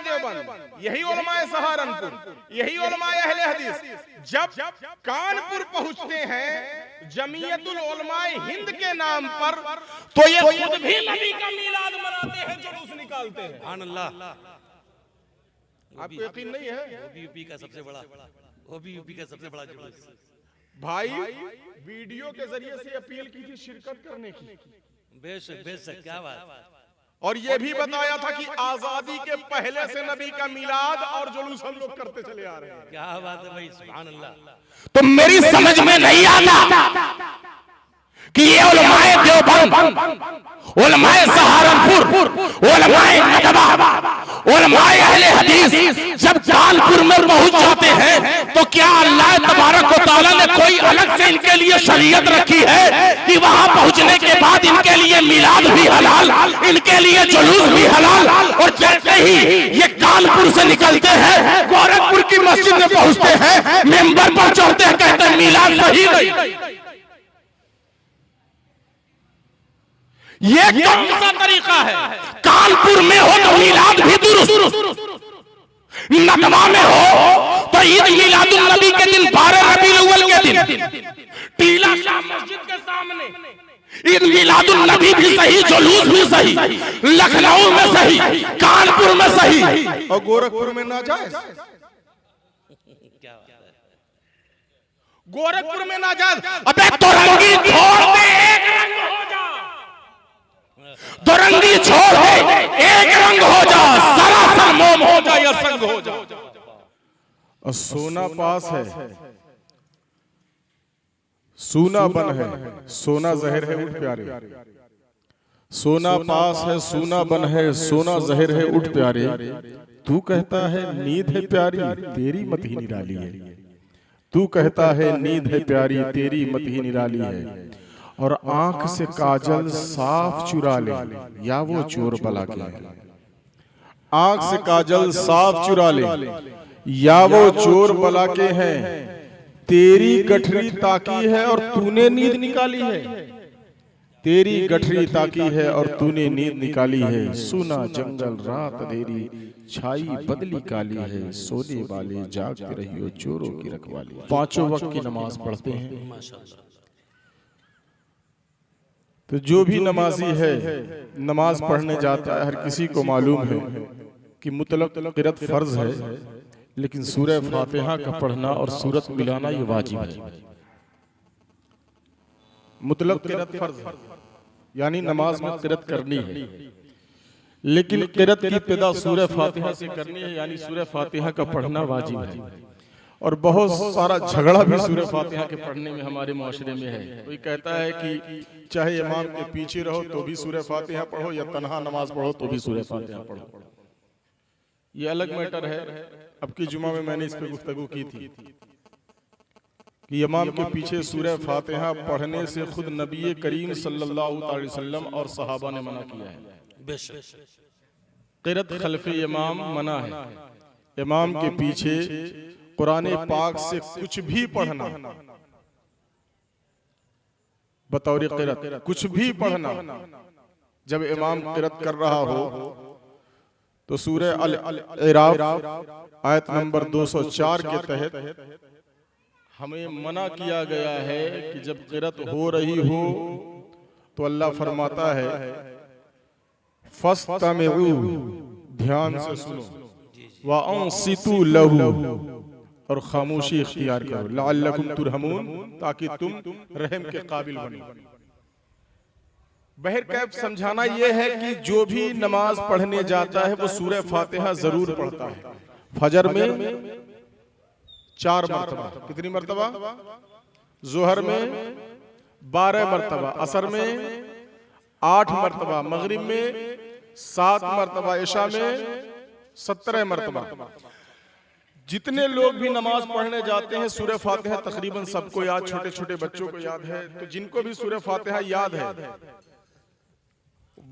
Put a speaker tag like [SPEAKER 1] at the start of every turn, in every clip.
[SPEAKER 1] देवबंद, यही उलमाए सहारनपुर, यही उलमाए अहले हदीस जब कानपुर पहुंचते हैं जमीयतुल उलमाए हिंद के नाम पर, तो ये खुद भी नबी का मीलाद मनाते हैं, जुलूस निकालते हैं।
[SPEAKER 2] सुभान अल्लाह।
[SPEAKER 1] आपको यकीन नहीं है?
[SPEAKER 2] वो भी यूपी का सबसे बड़ा जुलूस।
[SPEAKER 1] भाई वीडियो के जरिए से अपील की थी शिरकत करने की,
[SPEAKER 2] बेशक क्या बात।
[SPEAKER 1] और ये भी बताया था कि आजादी के पहले से नबी का मीलाद और जुलूस हम लोग करते चले आ रहे हैं।
[SPEAKER 2] क्या बात है भाई, सुभान अल्लाह।
[SPEAKER 3] तो मेरी समझ में नहीं आता कि ये उलमाए देवबंद, उलमाए सहारनपुर, उलमाए नदवा, उलमाए अहले हदीस जब कानपुर में पहुंच जाते हैं तो क्या अल्लाह तबारक व तआला ने कोई अलग से इनके लिए शरीयत रखी है कि वहां पहुंचने के बाद इनके लिए मिलाद भी हलाल, इनके लिए जुलूस भी हलाल, और जैसे ही ये कानपुर से निकलते हैं गोरखपुर की मस्जिद में पहुंचते हैं, मेंबर पर चढ़ते हैं, कहते हैं मिलाद सही नहीं। ये कौन सा तरीका है? कानपुर में हो तो मिलाद भी दुरुस्त, नदवा में हो तो ईद मिलादुन नबी के दिन 12 रबीउल अव्वल के दिन टीला शाह मस्जिद के सामने ईद मिलादुन नबी भी सही, जुलूस भी सही, लखनऊ में सही, कानपुर में सही,
[SPEAKER 1] और गोरखपुर में नाजायज। गोरखपुर में नाजायज।
[SPEAKER 3] अबे तोरंगी छोड़ दे, एक रंग हो जा, दुरंगी छोड़ दे, एक रंग हो जा, सरासर मोम हो जा या संग हो जा।
[SPEAKER 1] और सोना पास है, सूना बन है, सोना जहर है उठ प्यारे। सोना पास है, सूना बन है, सोना जहर है उठ प्यारे। तू कहता है नींद है प्यारी, तेरी मत ही निराली है। तू कहता है नींद है प्यारी, तेरी मत ही निराली है। और आंख से काजल साफ चुरा ले, या वो चोर बला के है। आंख से काजल साफ चुरा ले, या वो चोर बला के हैं। तेरी गठरी ताकी है और तूने नींद निकाली है। तेरी गठरी ताकी है और तूने नींद निकाली है। सुना जंगल रात अंधेरी, छाई बदली काली है। सोने वाले जागते रहियो, चोरों की रखवाली। 5 वक्त की नमाज पढ़ते हैं। तो जो भी नमाजी है नमाज पढ़ने जाता है, हर किसी को मालूम है कि मुतलक क़िरात फर्ज है, लेकिन सूरह फातिहा का पढ़ना और सूरत मिलाना ये वाजिब है। मुतलक क़िरात फर्ज है, यानी नमाज में क़िरात करनी है, लेकिन क़िरात की इब्तिदा सूरह फातिहा से करनी है, यानी सूरह फातिहा का पढ़ना वाजिब है। और बहुत सारा झगड़ा भी सूरह फातिहा के पढ़ने में हमारे माशरे में है। कोई कहता है कि चाहे इमाम के पीछे रहो तो भी सूरह फातिहा पढ़ो, या तन्हा नमाज पढ़ो तो भी सूरह फातिहा पढ़ो। ये अलग मैटर है। अब की जुमा में मैंने इस पे गुफ्तगू की थी कि इमाम के पीछे सूरह फातिहा पढ़ने से खुद नबी करीम सल्लल्लाहु अलैहि वसल्लम और सहाबा ने मना किया है। क़िरात खल्फ़े इमाम मना है। इमाम के पीछे कुरान पाक से कुछ भी पढ़ना, बतौर क़िरात कुछ भी पढ़ना, जब इमाम क़िरात कर रहा हो तो सूरह अल-इराफ आयत नंबर 204 के तहत हमें मना किया गया है कि जब क़िरात हो रही हो तो अल्लाह फरमाता है फस्तमिऊ, ध्यान से सुनो, व अंसितू लहू, और खामोशी इख्तियार करो, लअल्लकुम तुरहमून, ताकि तुम रहम के काबिल बनो। बहरकैफ समझाना यह है कि जो भी नमाज पढ़ने जाता है वो सूरह फातिहा जरूर पढ़ता है। फजर में 4 मरतबा, कितनी मरतबा? जोहर में 12 मरतबा, असर में 8 मरतबा, मगरिब में 7 मरतबा, इशा में 17 मरतबा। जितने लोग भी नमाज पढ़ने जाते हैं सूरह फातिहा तकरीबन सबको याद, छोटे छोटे बच्चों को याद है। तो जिनको भी सूरह फातिहा याद है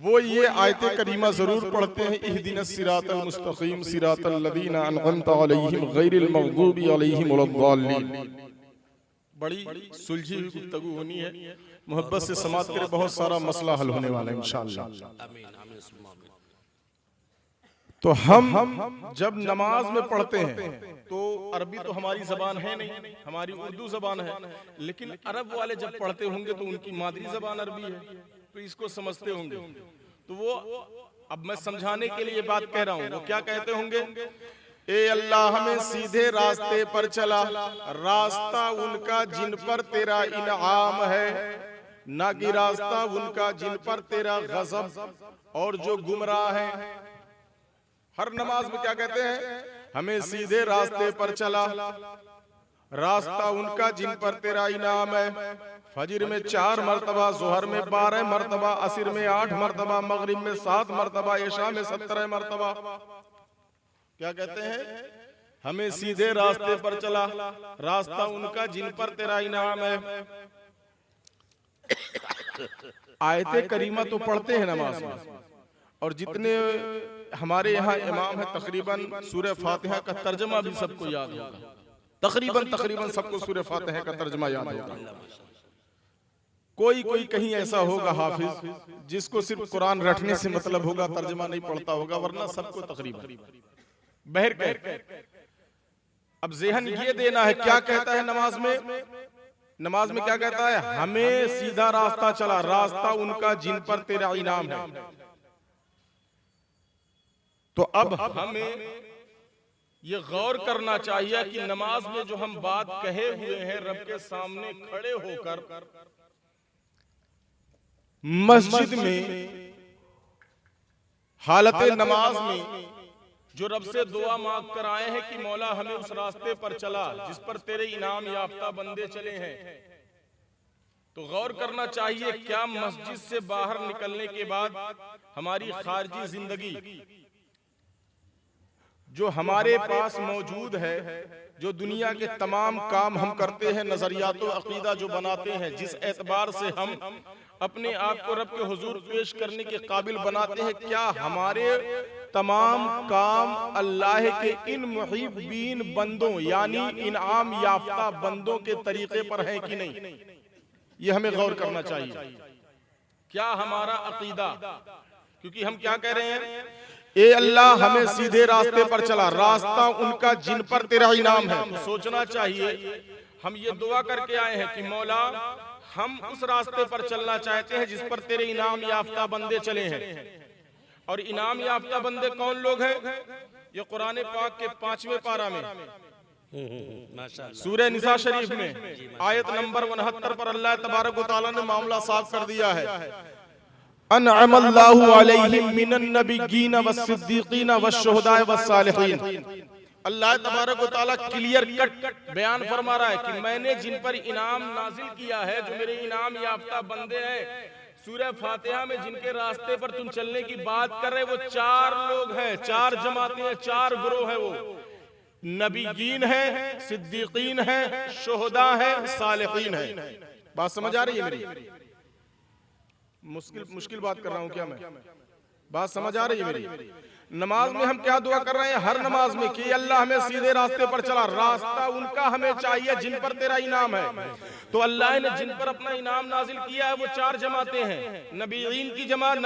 [SPEAKER 1] वो ये आयत करीमा जरूर पढ़ते हैं, इहदिनस सिरातल मुस्तकीम सिरातल लदीना अनअमता अलैहिम गैरिल मग़दूबी अलैहिम वलद्दाल्लीन। बड़ी सुलझी हुई गुफ्तगू होनी है, मोहब्बत से समात करें, बहुत सारा मसला हल होने वाला है इंशाअल्लाह। तो हम जब नमाज में पढ़ते हैं तो अरबी तो हमारी जबान है नहीं, हमारी उर्दू जबान है, लेकिन अरब वाले जब पढ़ते होंगे तो उनकी मादरी जबान अरबी है, तो इसको समझते होंगे। तो वो, अब मैं समझाने के लिए बात कह रहा हूँ, वो क्या कहते होंगे, ए अल्लाह हमें सीधे रास्ते पर चला, रास्ता उनका जिन पर तेरा इनाम है, ना कि रास्ता उनका जिन पर तेरा गज़ब और जो गुमराह है। हर नमाज में क्या कहते हैं, हमें सीधे रास्ते पर चला, रास्ता उनका जिन पर तेरा इनाम है। फजर में 4 मरतबा, जोहर में 12 मरतबा, असर में 8 मरतबा, मगरिब में 7 मरतबा, इशा में 17 मरतबा। क्या कहते हैं, हमें सीधे रास्ते पर चला, रास्ता उनका जिन पर तेरा इनाम है। आयते करीमा तो पढ़ते हैं नमाज में, और जितने हमारे यहाँ इमाम है तकरीबन सूरह फातिहा का तर्जमा भी सबको याद होगा, तकरीबन सबको सूरह फातिहा का तर्जमा याद होगा। कोई कहीं ऐसा होगा हाफिज जिसको सिर्फ कुरान रटने से मतलब होगा, तर्जमा नहीं पढ़ता होगा, वरना सबको तकरीबन बहर कह। अब ज़हन ये देना है, क्या कहता है नमाज में, नमाज में क्या कहता है, हमें सीधा रास्ता चला, रास्ता उनका जिन पर तेरा इनाम है। तो अब हमें ये गौर करना चाहिए कि नमाज में जो हम बात कहे हुए हैं रब के सामने खड़े होकर, मस्जिद में हालत नमाज में जो रब से दुआ मांग कर आए हैं कि मौला हमें उस रास्ते पर चला जिस पर तेरे इनाम याफ्ता बंदे चले हैं, तो गौर करना चाहिए क्या मस्जिद से बाहर निकलने के बाद हमारी खारजी जिंदगी जो हमारे पास मौजूद है, जो दुनिया के तमाम काम हम करते हैं, नजरियात व अकीदा जो बनाते हैं, जिस एतबार से हम अपने आप को रब के हुजूर पेश करने के काबिल बनाते हैं, क्या हमारे तमाम काम अल्लाह के इन मुहिब्बीन बंदों यानी इनाम याफ्ता बंदों के तरीके पर है कि नहीं, ये हमें गौर करना चाहिए। क्या हमारा अकीदा, क्योंकि हम क्या कह रहे हैं, ए अल्लाह हमें सीधे रास्ते पर चला, रास्ता उनका जिन पर तेरा इनाम है। तो सोचना चाहिए, हम ये दुआ करके आए हैं कि मौला हम उस रास्ते पर चलना चाहते हैं जिस पर तेरे इनाम याफ्ता बंदे चले हैं। और इनाम याफ्ता बंदे कौन लोग हैं, ये कुरान पाक के 5वें पारा में सूरह निसा शरीफ में आयत नंबर 69 पर अल्लाह तबारक व तआला ने मामला साफ कर दिया है। अनअमल्लाहु अलैहिम मिनन नबिय्यीन वस्सिद्दीकीन वश्शुहदाए वस्सालिहीन। अल्लाह तबारक व तआला क्लियर कट बयान फरमा रहा है कि मैंने जिन पर इनाम नाजिल किया है, जो मेरे इनाम याफ्ता बंदे हैं, सूरह फातिहा में जिनके रास्ते पर तुम चलने की बात कर रहे, वो 4 लोग हैं, 4 जमातें हैं, 4 ग्रोह है। वो नबीयीन है, सिद्दीकीन है, शुहदा है, सालिहीन है। बात समझ आ रही है मेरी? मुश्किल बात कर रहा हूं क्या मैं? बात समझ आ रही है मेरी? नमाज में हम क्या दुआ कर रहे हैं हर नमाज में कि अल्लाह हमें सीधे रास्ते पर चला, रास्ता उनका हमें चाहिए जिन पर तेरा इनाम है। तो अल्लाह ने जिन पर अपना इनाम नाजिल किया है वो 4 जमातें हैं, नबीयीन की जमात,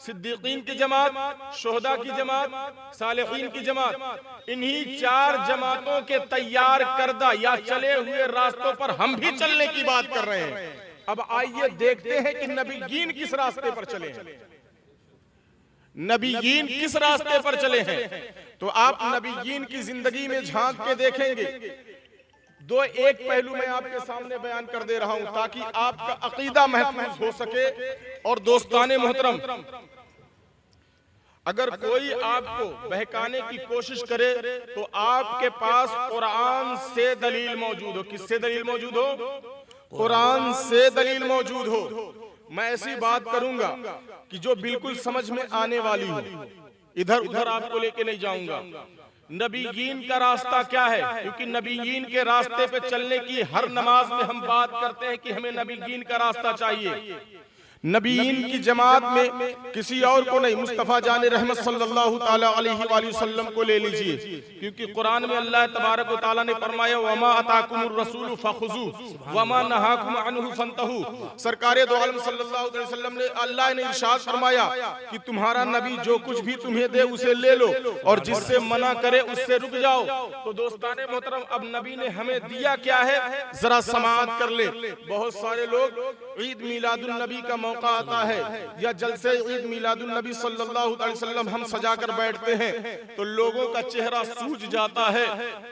[SPEAKER 1] सिद्दीकीन की जमात, शुहदा की जमात, सालिहीन की जमात। इन्हीं 4 जमातों के तैयार करदा या चले हुए रास्तों पर हम भी चलने की बात कर रहे हैं। अब आइए देखते हैं कि नबीयीन किस रास्ते पर चले हैं, नबीयीन किस रास्ते पर चले हैं। तो आप नबीयीन की जिंदगी में झांक के देखेंगे। एक पहलू मैं आपके सामने बयान कर दे रहा हूं ताकि आपका अकीदा महफूज हो सके। और दोस्ताने मोहतरम, अगर कोई आपको बहकाने की कोशिश करे तो आपके पास कुरान से दलील मौजूद हो। किससे दलील मौजूद हो? कुरान से दलील मौजूद हो। मैं ऐसी बात करूंगा कि जो बिल्कुल समझ में आने वाली हो, इधर उधर आपको लेके नहीं जाऊंगा। नबीयीन का रास्ता क्या है, क्योंकि नबीयीन के रास्ते पे चलने की हर नमाज में हम बात करते हैं कि हमें नबीयीन का रास्ता चाहिए। नबीयीन की जमात में किसी और को नहीं, मुस्तफ़ा जान रहमत सल्लल्लाहु ताला अलैहि वसल्लम को ले लीजिए, क्योंकि कुरान में अल्लाह तबारक व तआला ने फरमाया वमा अताकुमुर रसूल फखुजू वमा नहाकुम अन्हु फंतहू। सरकार दो आलम सल्लल्लाहु अलैहि वसल्लम ने, अल्लाह ने इरशाद फरमाया कि तुम्हारा नबी जो कुछ भी तुम्हें दे उसे ले लो और जिससे मना करे उससे रुक जाओ। तो दोस्ताने मोहतरम, अब नबी ने हमें दिया क्या है, जरा समाअत कर ले। बहुत सारे लोग ईद मिलादुन नबी का मौका आता है या जलसे ईद मिलादुन नबी सल्लल्लाहु अलैहि वसल्लम हम सजा कर बैठते हैं तो लोगों का चेहरा सूज जाता है,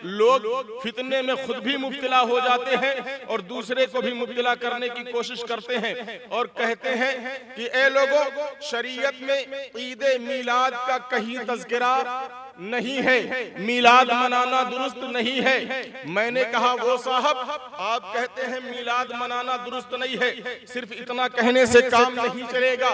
[SPEAKER 1] लोग फितने में खुद भी मुब्तला हो जाते हैं और दूसरे को भी मुब्तला करने की कोशिश करते हैं और कहते हैं कि ए लोगों, शरीयत में ईद मिलाद का कहीं तज़किरा नहीं है, मिलाद मनाना दुरुस्त नहीं है। मैंने कहा वो साहब, आप कहते हैं मिलाद मनाना दुरुस्त नहीं है, सिर्फ इतना कहने से काम नहीं चलेगा,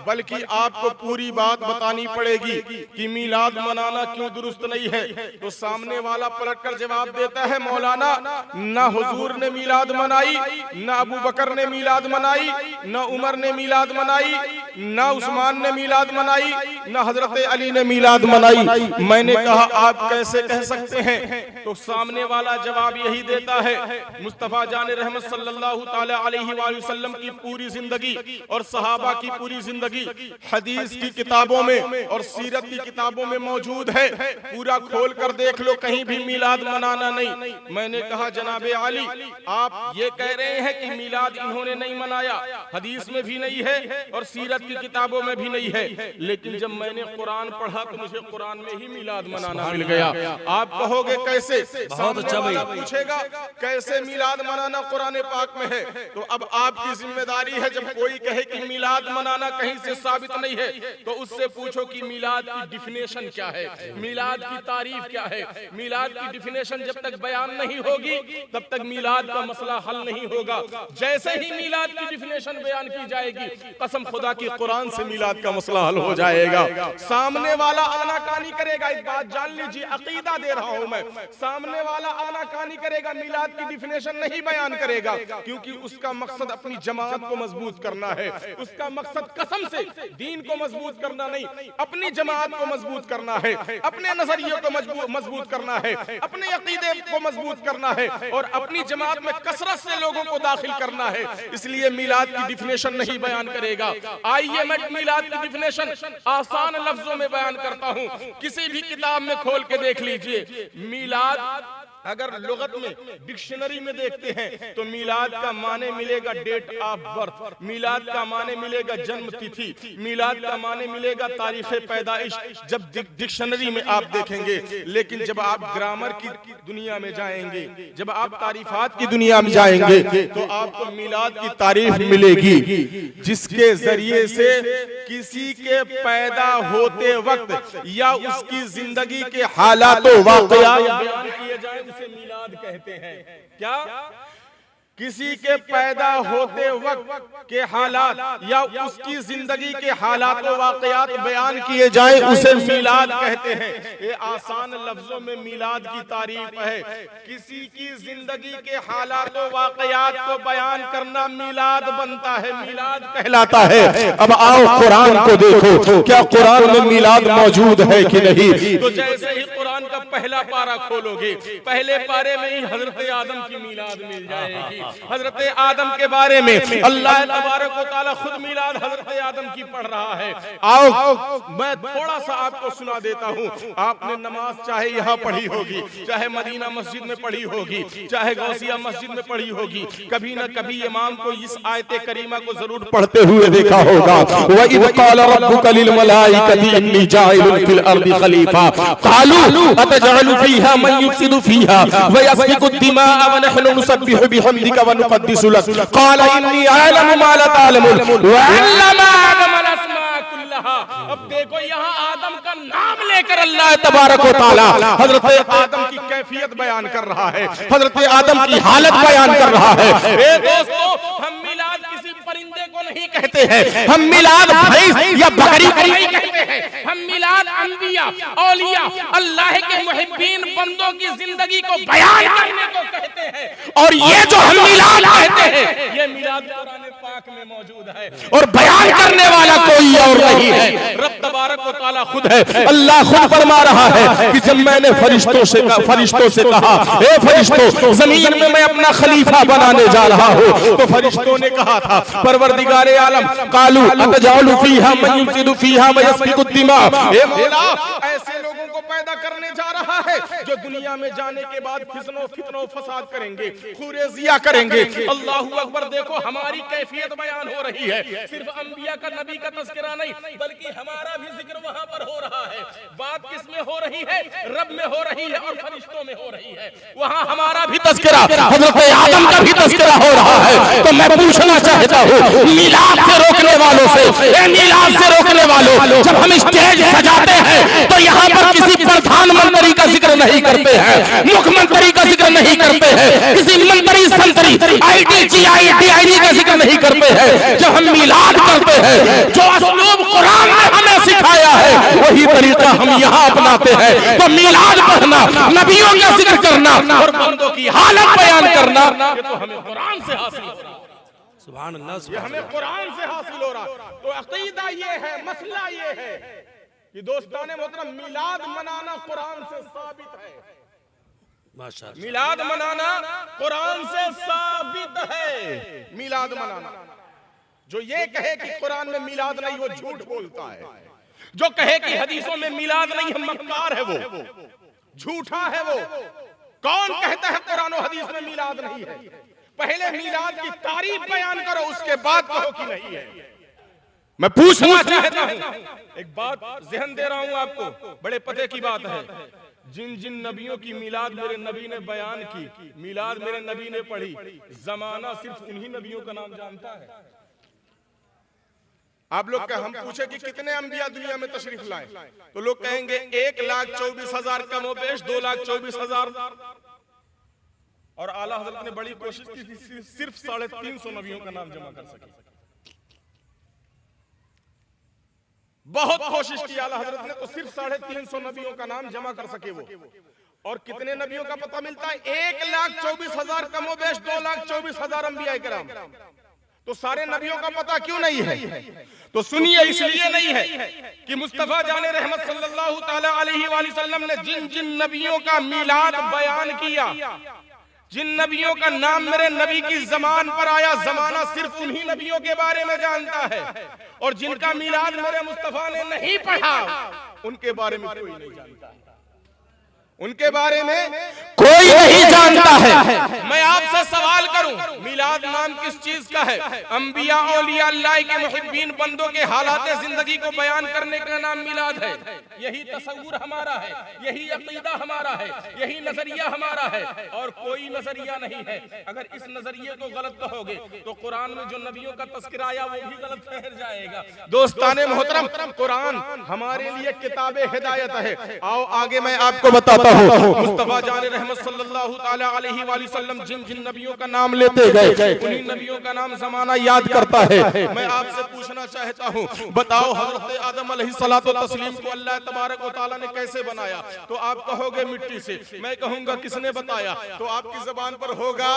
[SPEAKER 1] बल्कि आपको पूरी बात बतानी पड़ेगी कि मिलाद मनाना क्यों दुरुस्त नहीं है। तो सामने वाला पलटकर जवाब देता है, मौलाना ना हुजूर ने मिलाद मनाई, ना अबू बकर ने मिलाद मनाई, ना उमर ने मिलाद मनाई, ना उस्मान ने मिलाद मनाई, ना हजरत अली ने मिलाद मनाई। मैंने कहा आप कैसे कह सकते हैं? तो सामने वाला जवाब यही देता है, मुस्तफा जान रहमत सल्लल्लाहु ताला अलैहि वसल्लम की पूरी जिंदगी और सहाबा की पूरी जिंदगी हदीस की किताबों में और सीरत की किताबों में मौजूद है, पूरा खोल कर देख लो, कहीं भी मिलाद मनाना नहीं। मैंने कहा जनाबे अली, आप ये कह रहे हैं कि मिलाद इन्होंने नहीं मनाया, हदीस में भी नहीं है और सीरत की किताबों में भी नहीं है, लेकिन जब मैंने कुरान पढ़ा तो मुझे कुरान में ही मिलाद मनाना मिल गया। आप कहोगे कैसे?
[SPEAKER 2] बहुत अच्छा भाई।
[SPEAKER 1] पूछेगा कैसे मिलाद मनाना कुरान पाक में है, तो अब आपकी जिम्मेदारी है, जब कोई कहे कि मिलाद मनाना कहीं से साबित नहीं है तो उससे पूछो कि मिलाद की डिफिनेशन क्या है, मिलाद की तारीफ क्या है। मिलाद की डिफिनेशन जब तक बयान नहीं होगी तब तक मिलाद का मसला हल नहीं होगा। जैसे ही मिलाद की डिफिनेशन बयान की जाएगी, कसम खुदा की कुरान से मिलाद का मसला हल हो जाएगा। सामने वाला आनाकानी करेगा, एक बात जान लीजिए, अकीदा दे रहा हूं मैं, सामने वाला आनाकानी करेगा, मिलाद की डिफिनेशन नहीं बयान करेगा, क्योंकि उसका मकसद अपनी जमात को मजबूत करना है, उसका मकसद कसम से दीन को मजबूत करना नहीं, अपनी जमात को मजबूत करना है, अपने नजरिए को मजबूत करना है, अपने अकीदे को मजबूत करना है और अपनी जमात में कसरत से लोगों को दाखिल करना है। इसलिए मिलाद की डिफिनेशन नहीं बयान करेगा। आइए मैं मिलाद की डिफिनेशन आसान लफ्जों में बयान करता हूं, किसी भी किताब में खोल के देख लीजिए। मिलाद अगर लुगत में डिक्शनरी में देखते हैं तो मिलाद का माने मिलेगा डेट ऑफ बर्थ, मिलाद का माने मिलेगा जन्म तिथि, मिलाद का माने मिलेगा तारीख पैदाइश, जब डिक्शनरी में आप देखेंगे। लेकिन जब आप ग्रामर की दुनिया में जाएंगे, जब आप तारीफात की दुनिया में जाएंगे तो आपको मिलाद की तारीफ मिलेगी जिसके जरिए से किसी के पैदा होते वक्त या उसकी जिंदगी के हालात वाक़या बयान किए जाए, उसे मिलाद कहते हैं। क्या? किसी के पैदा होते वक्त के हालात या उसकी जिंदगी के हालात वाक़यात बयान किए जाए, उसे मिलाद कहते हैं। ये आसान लफ्जों में मिलाद की तारीफ है। किसी की जिंदगी के हालात वाक़यात को बयान करना मिलाद बनता है, मिलाद कहलाता है। अब आओ कुरान को देखो, क्या कुरान में मिलाद मौजूद है कि नहीं? तो जैसे ही कुरान का पहला पारा खोलोगे, पहले पारे में ही हजरत आदम की मिलाद मिल जाएगी। हजरत आदम के बारे में अल्लाह तबारक व तआला खुद मिलाद हजरत आदम की पढ़ रहा है। आओ मैं थोड़ा सा आपको सुना देता हूँ। आपने नमाज चाहे यहाँ पढ़ी होगी, चाहे मदीना मस्जिद में पढ़ी होगी, चाहे गौसिया मस्जिद में पढ़ी होगी, कभी न कभी इमाम को इस आयत करीमा को जरूर पढ़ते हुए देखा होगा। व इज़ क़ाल रब्बुका लिल मलाइकति इन्नी जाइलुन फिल अर्दि खलीफा क़ालू अतजअलु फ़ीहा मन युफ़सिदु फ़ीहा व यस्फ़िकु दिमाअ व नहनु नुसब्बिहु बिहम्दिका व नुक़द्दिसु लक क़ाल इन्नी अअलमु मा ला तअलमून व अल्लमा आदम अल अस्मा कुल्लहा। अब देखो यहाँ आदम का नाम लेकर अल्लाह तबारक व तआला हजरत आदम की कैफियत बयान कर रहा है, हजरत आदम की हालत बयान कर रहा है। ए दोस्तों, हम मिलाद किसी परिंदे को नहीं कहते हैं, हम मिलाद भैंस या बकरी को नहीं कहते हैं, हम मिलाद अंबिया औलिया अल्लाह के मुहिब्बीन बंदों की जिंदगी को बयान करने को कहते हैं। और ये जो हम मिलाद कहते हैं, ये मिलाद कुरान पाक में मौजूद है
[SPEAKER 3] और बयान करने वाला कोई और नहीं है,
[SPEAKER 1] रब तबारक व तआला खुद है।
[SPEAKER 3] अल्लाह खुद फरमा रहा है कि जब मैंने फरिश्तों से कहा ए फरिश्तों जमीन में मैं अपना खलीफा बनाने जा रहा हूँ,
[SPEAKER 1] तो फरिश्तों ने कहा था
[SPEAKER 3] परवरदिगारे आलम कालू अतजालु फीहा मन युफसिदु फीहा व यस्फिकु दिमा,
[SPEAKER 1] ए मौला ऐसे लोगों को पैदा करने जा रहा है जो दुनिया में जाने के बाद फितनो फसाद करेंगे, खुरेजिया करेंगे। अल्लाहू अकबर। देखो हमारी कैफियत बयान हो रही है, सिर्फ अंबिया का नबी का तस्करा नहीं बल्कि हमारा भी जिक्र वहां पर हो रहा है। बात किसमें हो रही है? रब में हो रही है और फरिश्तों में हो रही है। वहां हमारा भी
[SPEAKER 3] तस्करा हज़रत आदम का भी तस्करा हो रहा है। तो मैं पूछना चाहता हूँ मिलाद से रोकने वालों से, मिलाद से रोकने वालों, जब हम स्टेज सजाते हैं तो यहाँ पर किसी प्रधानमंत्री का जिक्र नहीं करते हैं, मुख्यमंत्री का जिक्र नहीं करते हैं, किसी मंत्री संतरी ITGITID का जिक्र नहीं करते हैं। जब हम मिलाद करते हैं जो असलूब कुरान ने हमें सिखाया है वही तरीका हम यहाँ अपनाते हैं। तो मिलाद पढ़ना, नबियों का जिक्र करना और बंदों की हालत बयान करना,
[SPEAKER 1] ये तो हमें कुरान से हासिल हो रहा है।
[SPEAKER 2] सुभान अल्लाह,
[SPEAKER 1] ये हमें कुरान से हासिल हो रहा। तो अकीदा ये है, मसला ये है कि दोस्ताने मोहतरम मिलाद मनाना कुरान से साबित है।
[SPEAKER 2] माशाअल्लाह,
[SPEAKER 1] मिलाद मनाना कुरान से साबित है। मिलाद मनाना, जो ये कहे कि कुरान में मिलाद नहीं वो झूठ बोलता है। जो कहे कि हदीसों में मिलाद नहीं है मक्कार है, वो झूठा है। वो कौन कहता है कुरान और हदीस में मिलाद नहीं है? पहले मिलाद की तारीफ बयान करो, उसके बाद कहो कि नहीं है।
[SPEAKER 3] मैं पूछना
[SPEAKER 1] चाहता हूं, एक बात ज़हन दे रहा हूं आपको, बड़े पते की बात है। जिन जिन नबियों की मिलाद मेरे नबी ने बयान की, मिलाद मेरे नबी ने पढ़ी, जमाना सिर्फ उन्हीं नबियों का नाम जानता है। आप लोग का हम पूछे कि कितने अंबिया दुनिया में तशरीफ लाए, तो लोग कहेंगे 1,24,000 कमोबेश, 2,24,000। और आला हजरत ने बड़ी कोशिश की थी सिर्फ 350 नबियों का नाम जमा कर सके। बहुत कोशिश की आला हजरत ने, तो सिर्फ 350 नबियों का नाम जमा कर सके वो। और कितने नबियों का पता मिलता है? 1,24,000 कमोबेश, 2,24,000 अंबिया किराम। तो सारे नबियों का पता क्यों नहीं है? तो सुनिए, इसलिए नहीं है कि मुस्तफा जाने रहमत सल्लल्लाहु ताला अलैहि वसल्लम ने जिन जिन नबियों का मिलाद बयान किया, जिन नबियों का नाम मेरे नबी की जबान पर आया, जमाना सिर्फ उन्हीं नबियों के बारे में जानता है। और जिनका मिलाद मेरे मुस्तफा ने नहीं पढ़ा उनके बारे में कोई नहीं जानता, उनके बारे में
[SPEAKER 3] कोई नहीं जानता है।
[SPEAKER 1] मैं आपसे सवाल करूं, मिलाद नाम किस चीज का है? अंबिया औलिया अल्लाह के मुहिब्बीन बंदों के हालात जिंदगी को बयान करने का नाम मिलाद है। यही तसव्वुर हमारा है, यही अकीदा हमारा है, यही नजरिया हमारा है, और कोई नजरिया नहीं है। अगर इस नजरिए को गलत कहोगे तो कुरान में जो नबियों का तस्करा आया वो भी गलत ठहर जाएगा। दोस्ताने मोहतरम, कुरान हमारे लिए किताबे हिदायत है। आओ आगे मैं आपको बताता हूँ। मुस्तफा जाने रहमत सल्लल्लाहु ताला अलैहि वसल्लम जिन जिन नबियों का नाम लेते गए उन्हीं नबियों का नाम जमाना याद करता है। मैं आपसे पूछना चाहता हूँ, बताओ हजरत आदम अलैहिस्सलातु तस्लीम को अल्लाह तबारक व तआला ने कैसे बनाया? तो आप कहोगे मिट्टी से, मैं कहूंगा किसने बताया? तो आपकी जबान पर होगा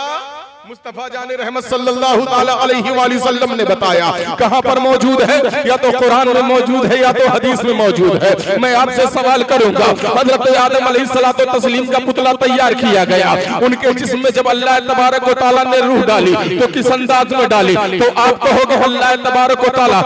[SPEAKER 1] मुस्तफा जाने रहमत सल्लल्लाहु ताला अलैहि वसल्लम ने बताया। कहां पर मौजूद है? या तो कुरान में मौजूद है या तो हदीस में मौजूद है। मैं आपसे सवाल करूंगा, हजरत आदम अलैहिस्सलातु तस्लीम का पुतला तैयार किया गया, उनके जिस्म में जब अल्लाह तबारक व तआला ने रूह डाली तो किस अंदाज में डाली? तो आप कहोगे अल्लाह तबारक व तआला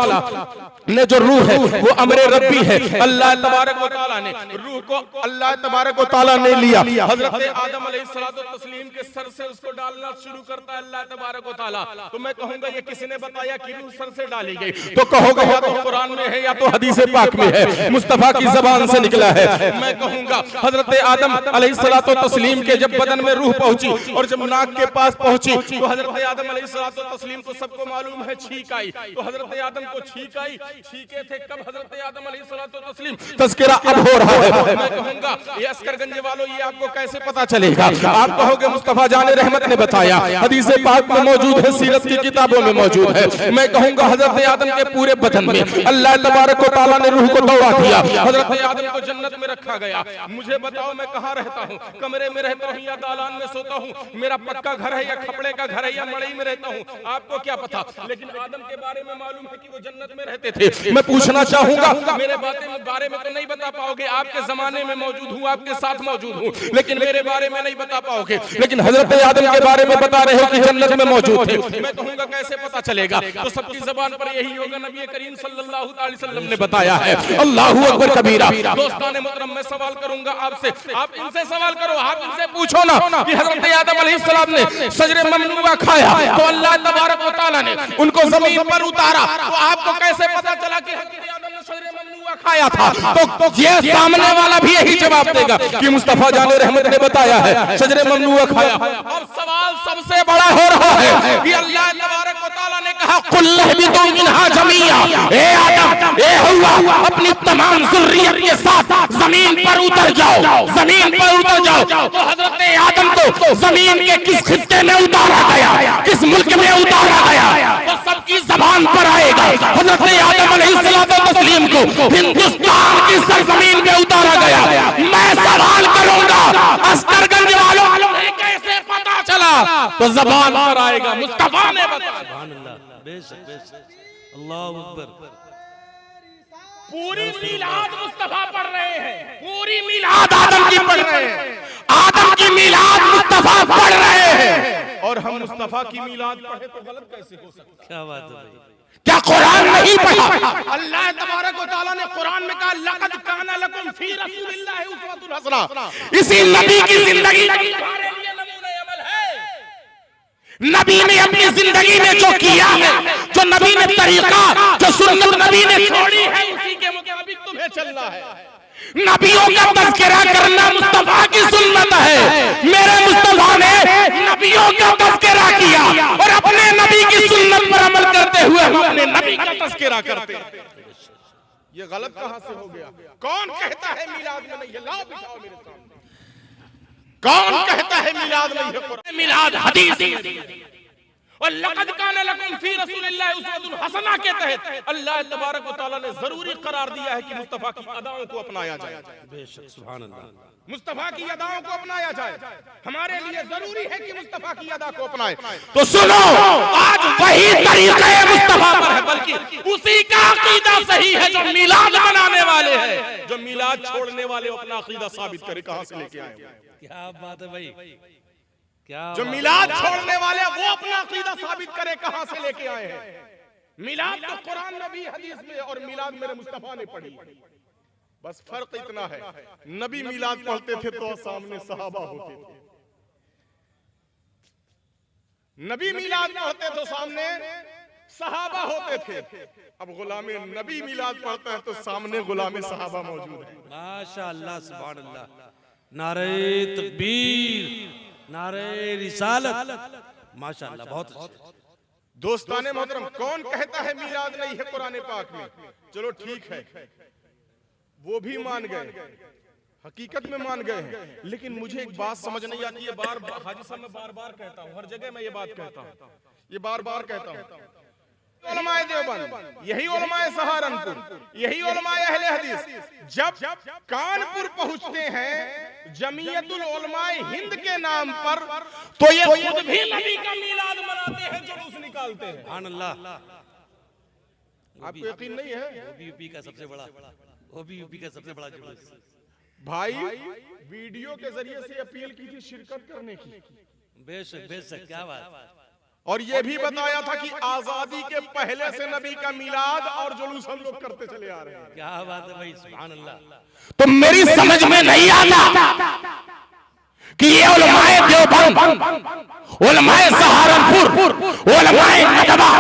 [SPEAKER 1] ने जो रूह है वो अमरे रब्बी है। अल्लाह तबारक व तआला ने रूह को अल्लाह तबारक व तआला ने लिया, हजरत आदम अलैहिस्सलातु तस्लीम के सर से उसको डालना शुरू करता है अल्लाह तबारक व तआला। तो मैं कहूंगा ये किसने बताया कि रूह सर से डाली गई? तो कहोगे या तो कुरान में है या तो हदीस पाक में है, मुस्तफा की जबान से निकला है। मैं कहूंगा हजरत आदम अलैहिस्सलातु तस्लीम के जब बदन में रूह पहुंची और जब नाक के पास पहुंची तो हजरत आदम अलैहिस्सलातु तस्लीम को सबको मालूम है छींक आई। तो हजरत आदम को छींक आई छीके थे कब हजरत आदम अलैहिस्सलातु तस्लीम, तज़किरा अब हो रहा है। मैं कहूंगा ये अस्करगंज वालों, ये आपको कैसे पता चलेगा? आप कहोगे मुस्तफा जाने रहमत ने बताया, हदीस पाक में मौजूद है, सीरत की किताबों में मौजूद है। मैं कहूंगा हजरत आदम के पूरे बदन में अल्लाह तबारक व तआला ने रूह को दौड़ा दिया, हजरत आदम को जन्नत में रखा गया। मुझे बताओ मैं कहाँ रहता हूँ? कमरे में रहता हूँ या दालान में सोता हूँ? मेरा पक्का घर है या खपड़े का घर है या मड़ई में रहता हूँ? आपको क्या पता? लेकिन आदम के बारे में मालूम है कि वो जन्नत में रहते थे। मैं पूछना चाहूंगा, मेरे बारे में तो नहीं बता पाओगे, आपके जमाने में मौजूद हूँ, आपके साथ मौजूद हूँ, लेकिन मेरे बारे में नहीं बता पाओगे। लेकिन हजरत आदम के बारे में बता रहे हो कि जन्नत में मौजूद थे। मैं कहूंगा कैसे पता चलेगा? तो सबकी जबान पर यही होगा, नबी करीम सल्लल्लाहु अलैहि वसल्लम ने बताया है। अल्लाहु अकबर कबीरा। दोस्तान मोहतरम, मैं सवाल करूंगा आपसे, आप इनसे सवाल करो, आप इनसे पूछो ना कि हजरत आदम अलैहिस्सलाम ने शजरे ममनूआ खाया तो अल्लाह तबारक व तआला ने उनको जमीन पर उतारा, तो आपको कैसे पता चला कि हजरत आदम ने शजरे ममनूआ खाया था? तो ये सामने वाला भी यही जवाब देगा कि मुस्तफा जाने रहमत ने बताया है शजरे ममनूआ खाया। अब सवाल सबसे बड़ा हो रहा है कि अल्लाह तबारक व तआला ने कहा कुल लहबितु मिनहा जमीआ, ए आदम, ए हव्वा, अपनी तमाम ज़ुर्रियत के साथ जमीन पर उतर जाओ, जमीन पर उतर जाओ। तो हजरत आदम को जमीन के किस खित्ते में उतारा गया, किस मुल्क में उतारा गया? तो सबकी जबान पर आएगा, हजरत आदम अलैहिस्सलातु तस्लीम को हिंदुस्तान की सरजमीन पे उतारा गया। मैं सवाल करूंगा अस्करगंज वालों, कैसे पता चला? तो जबान पर आएगा, मुस्तफा ने बताया।
[SPEAKER 2] सुभान अल्लाह, बेशक बेशक, अल्लाहु अकबर।
[SPEAKER 3] पूरी मिलाद मुस्तफा पढ़ रहे हैं, पूरी मिलाद आदम की पढ़ रहे हैं, आदम की मिलाद मुस्तफा पढ़ रहे हैं।
[SPEAKER 1] और हम मुस्तफा की मिलाद पढ़े तो गलत कैसे हो सकता है?
[SPEAKER 2] क्या बात है भाई?
[SPEAKER 3] क्या कुरान नहीं पढ़ा?
[SPEAKER 1] अल्लाह तबारक व तआला ने कुरान में कहा लक़द काना लकुम फी रसूलिल्लाहि उस्वतुन हसना।
[SPEAKER 3] इसी नबी की जिंदगी हमारे लिए नमूने अमल है। नबी ने अपनी जिंदगी में जो किया है, जो नबी ने तरीका, जो सुन्नत नबी ने छोड़ी है,
[SPEAKER 1] उसी के मुताबिक तुम्हें चलना है।
[SPEAKER 3] नबियों का तज़किरा करना मुस्तफा की सुन्नत है। मेरे मुस्तफा ने नबियों का तज़किरा किया और अपने नबी की सुन्नत पर अमल करते हुए हम अपने नबी का तज़किरा करते हैं।
[SPEAKER 1] ये गलत कहां से हो गया? कौन कहता है मिलाद में नहीं है? लाओ बिठाओ मेरे सामने। कौन कहता है मिलाद नहीं है? कुरान
[SPEAKER 3] मिलाद हदीस और लक़द काना लकुम फी रसूलिल्लाहि उस्वतुन हसना के तहत
[SPEAKER 1] अल्लाह तबारक व तआला ने जरूरी करार दिया है कि मुस्तफा की अदाओं को अपनाया जाए।
[SPEAKER 2] बेशक, सुभान अल्लाह।
[SPEAKER 1] मुस्तफा की अदाओं को अपनाया जाए। हमारे लिए जरूरी है कि मुस्तफा की अदा को अपनाए।
[SPEAKER 3] तो सुनो, आज वही तरीका मुस्तफा पर है, बल्कि उसी का अकीदा सही है जो मिलाद मनाने वाले हैं।
[SPEAKER 1] जो मिलाद छोड़ने वाले अपना अकीदा साबित करे, कहां से लेके आए?
[SPEAKER 2] क्या बात है भाई? क्या
[SPEAKER 1] जो मिलाद छोड़ने वाले वो अपना अकीदा साबित करे, कहां से लेके आए हैं? मिलाद तो कुरान नबी हदीस में, और मिलाद मेरे मुस्तफा ने पढ़ी। बस फर्क इतना है, नबी मिलाद पढ़ते थे तो सामने सहाबा होते थे, नबी मिलाद पढ़ते तो सामने सहाबा होते थे। अब गुलामे नबी मिलाद पढ़ता है तो सामने गुलामे सहाबा मौजूद है।
[SPEAKER 2] माशाअल्लाह, सुभान अल्लाह। नारे तकबीर, नारे रिसालत, माशाअल्लाह, बहुत अच्छा।
[SPEAKER 1] दोस्ताने मोहतरम, कौन कहता है मिलाद नहीं है कुरान पाक में? चलो ठीक है, वो भी मान गए, हकीकत में मान गए हैं, लेकिन मुझे एक बात समझ नहीं आती है। हाजी साहब, मैं बार बार कहता हूँ, हर जगह मैं ये बात कहता हूँ, ये बार बार कहता हूँ, उलमाए देवबंद, यही उलमाए सहारनपुर, यही उलमाए अहले हदीस जब कानपुर पहुंचते हैं जमीयतुल उलमाए हिंद के नाम पर, तो ये खुद भी नबी का मिलाद मनाते हैं, जुलूस निकालते हैं।
[SPEAKER 2] सुभान अल्लाह।
[SPEAKER 1] आपको यकीन नहीं है?
[SPEAKER 2] वो भी यूपी का सबसे बड़ा, वो भी यूपी का सबसे बड़ा जुलूस।
[SPEAKER 1] भाई वीडियो के जरिए से अपील की थी शिरकत करने की।
[SPEAKER 2] बेशक बेशक, क्या बात।
[SPEAKER 1] और ये भी बताया था कि आजादी के पहले से नबी का मिलाद और जुलूस हम लोग करते चले आ रहे हैं।
[SPEAKER 2] क्या बात है भाई, सुभान अल्लाह।
[SPEAKER 3] तो मेरी समझ में नहीं आता कि ये उलमाए देवबंद, उलमाए सहारनपुर, उलमाए नदवा,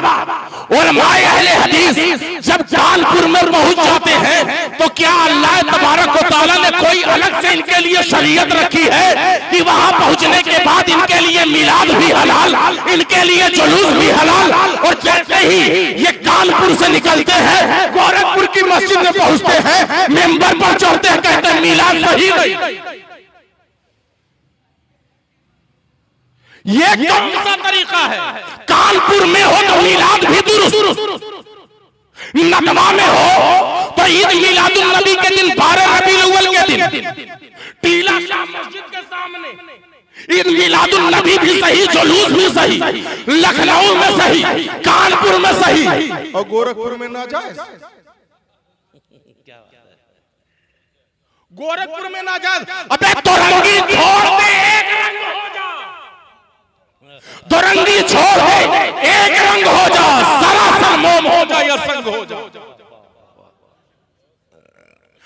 [SPEAKER 3] उलमाए अहले हदीस जब कानपुर में पहुंच जाते हैं तो क्या अल्लाह तबारक व तआला ने कोई अलग से इनके लिए शरीयत रखी है कि वहां पहुंचने के बाद इनके लिए मिलाद भी हलाल, इनके लिए जुलूस भी हलाल, और जैसे ही ये कानपुर से निकलते हैं गोरखपुर की मस्जिद में पहुंचते हैं, मेंबर पर चढ़ते हैं, कहते हैं मिलाद सही नहीं। ये कौन सा तरीका है? कानपुर में हो तो मिलाद भी दुरुस्त, नदवा में हो तो ईद मिलादुन नबी के दिन 12 रबीउल अव्वल के दिन टीला शाह मस्जिद के सामने ईद मिलादुन नबी भी सही, जुलूस भी सही, लखनऊ में सही, कानपुर में सही,
[SPEAKER 1] और गोरखपुर में नाजायज।
[SPEAKER 3] गोरखपुर में नाजायज। अबे तोरंगी छोड़ दे, एक रंग हो जा, तोरंगी छोड़ दे, एक रंग हो जा, सरासर मोम हो जा या संग हो जा।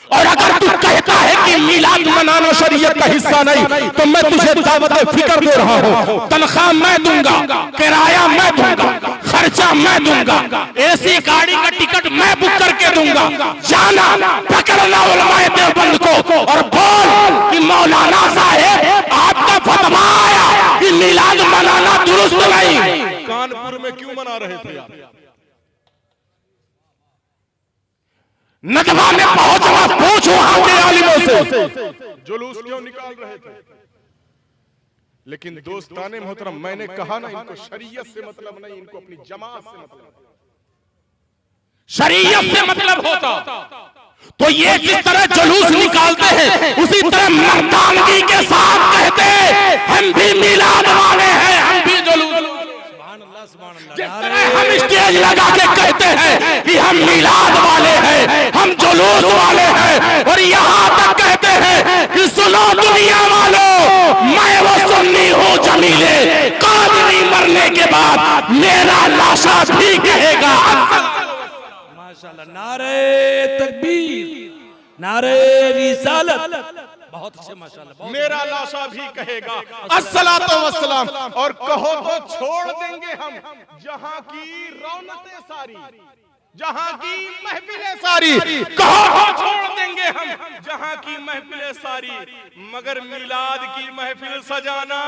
[SPEAKER 3] और अगर तू कहता है कि मिलाद मनाना शरीयत का हिस्सा नहीं, तो मैं तुझे दावत फिक्र दे रहा हूं, तनख्वाह मैं दूंगा, किराया मैं दूंगा, खर्चा मैं दूंगा, एसी गाड़ी का टिकट मैं बुक करके दूंगा। जाना पकड़ना उलमाए देवबंद को और बोल कि मौलाना साहब आपका फतवा आया कि मिलाद मनाना दुरुस्त नहीं।
[SPEAKER 1] कानपुर में क्यों मना रहे थे आप?
[SPEAKER 3] नदवा में पहुंचना, पूछो वहां के आलिमों से,
[SPEAKER 1] जुलूस क्यों निकाल रहे थे? लेकिन दोस्ताने मोहतरम, मैंने कहा ना, इनको शरीयत से मतलब नहीं, इनको अपनी जमात से मतलब।
[SPEAKER 3] शरीयत से मतलब होता तो ये जिस तरह जुलूस निकालते हैं उसी तरह मर्दानगी के साथ कहते हम भी मिलाद वाले हैं, हम भी जुलूस। जिस तरह हम स्टेज लगा के कहते हैं कि हम मिलाद वाले हैं, हम जुलूस वाले हैं, और यहाँ तक कहते हैं कि सुनो दुनिया वालों, मैं वो सुन्नी हूँ जमीले, कादरी मरने के बाद मेरा लाशा भी कहेगा।
[SPEAKER 2] माशाल्लाह, नारे तकबीर, नारे रिसालत, बहुत अच्छे माशाल्लाह।
[SPEAKER 1] मेरा लाशा भी कहेगा अस्सलातो वस्सलाम, और कहो तो छोड़ देंगे हम जहां की रौनतें सारी, जहां की महफिलें सारी,
[SPEAKER 3] कहो
[SPEAKER 1] तो छोड़ देंगे हम जहां की महफिलें सारी, मगर मिलाद की महफिल सजाना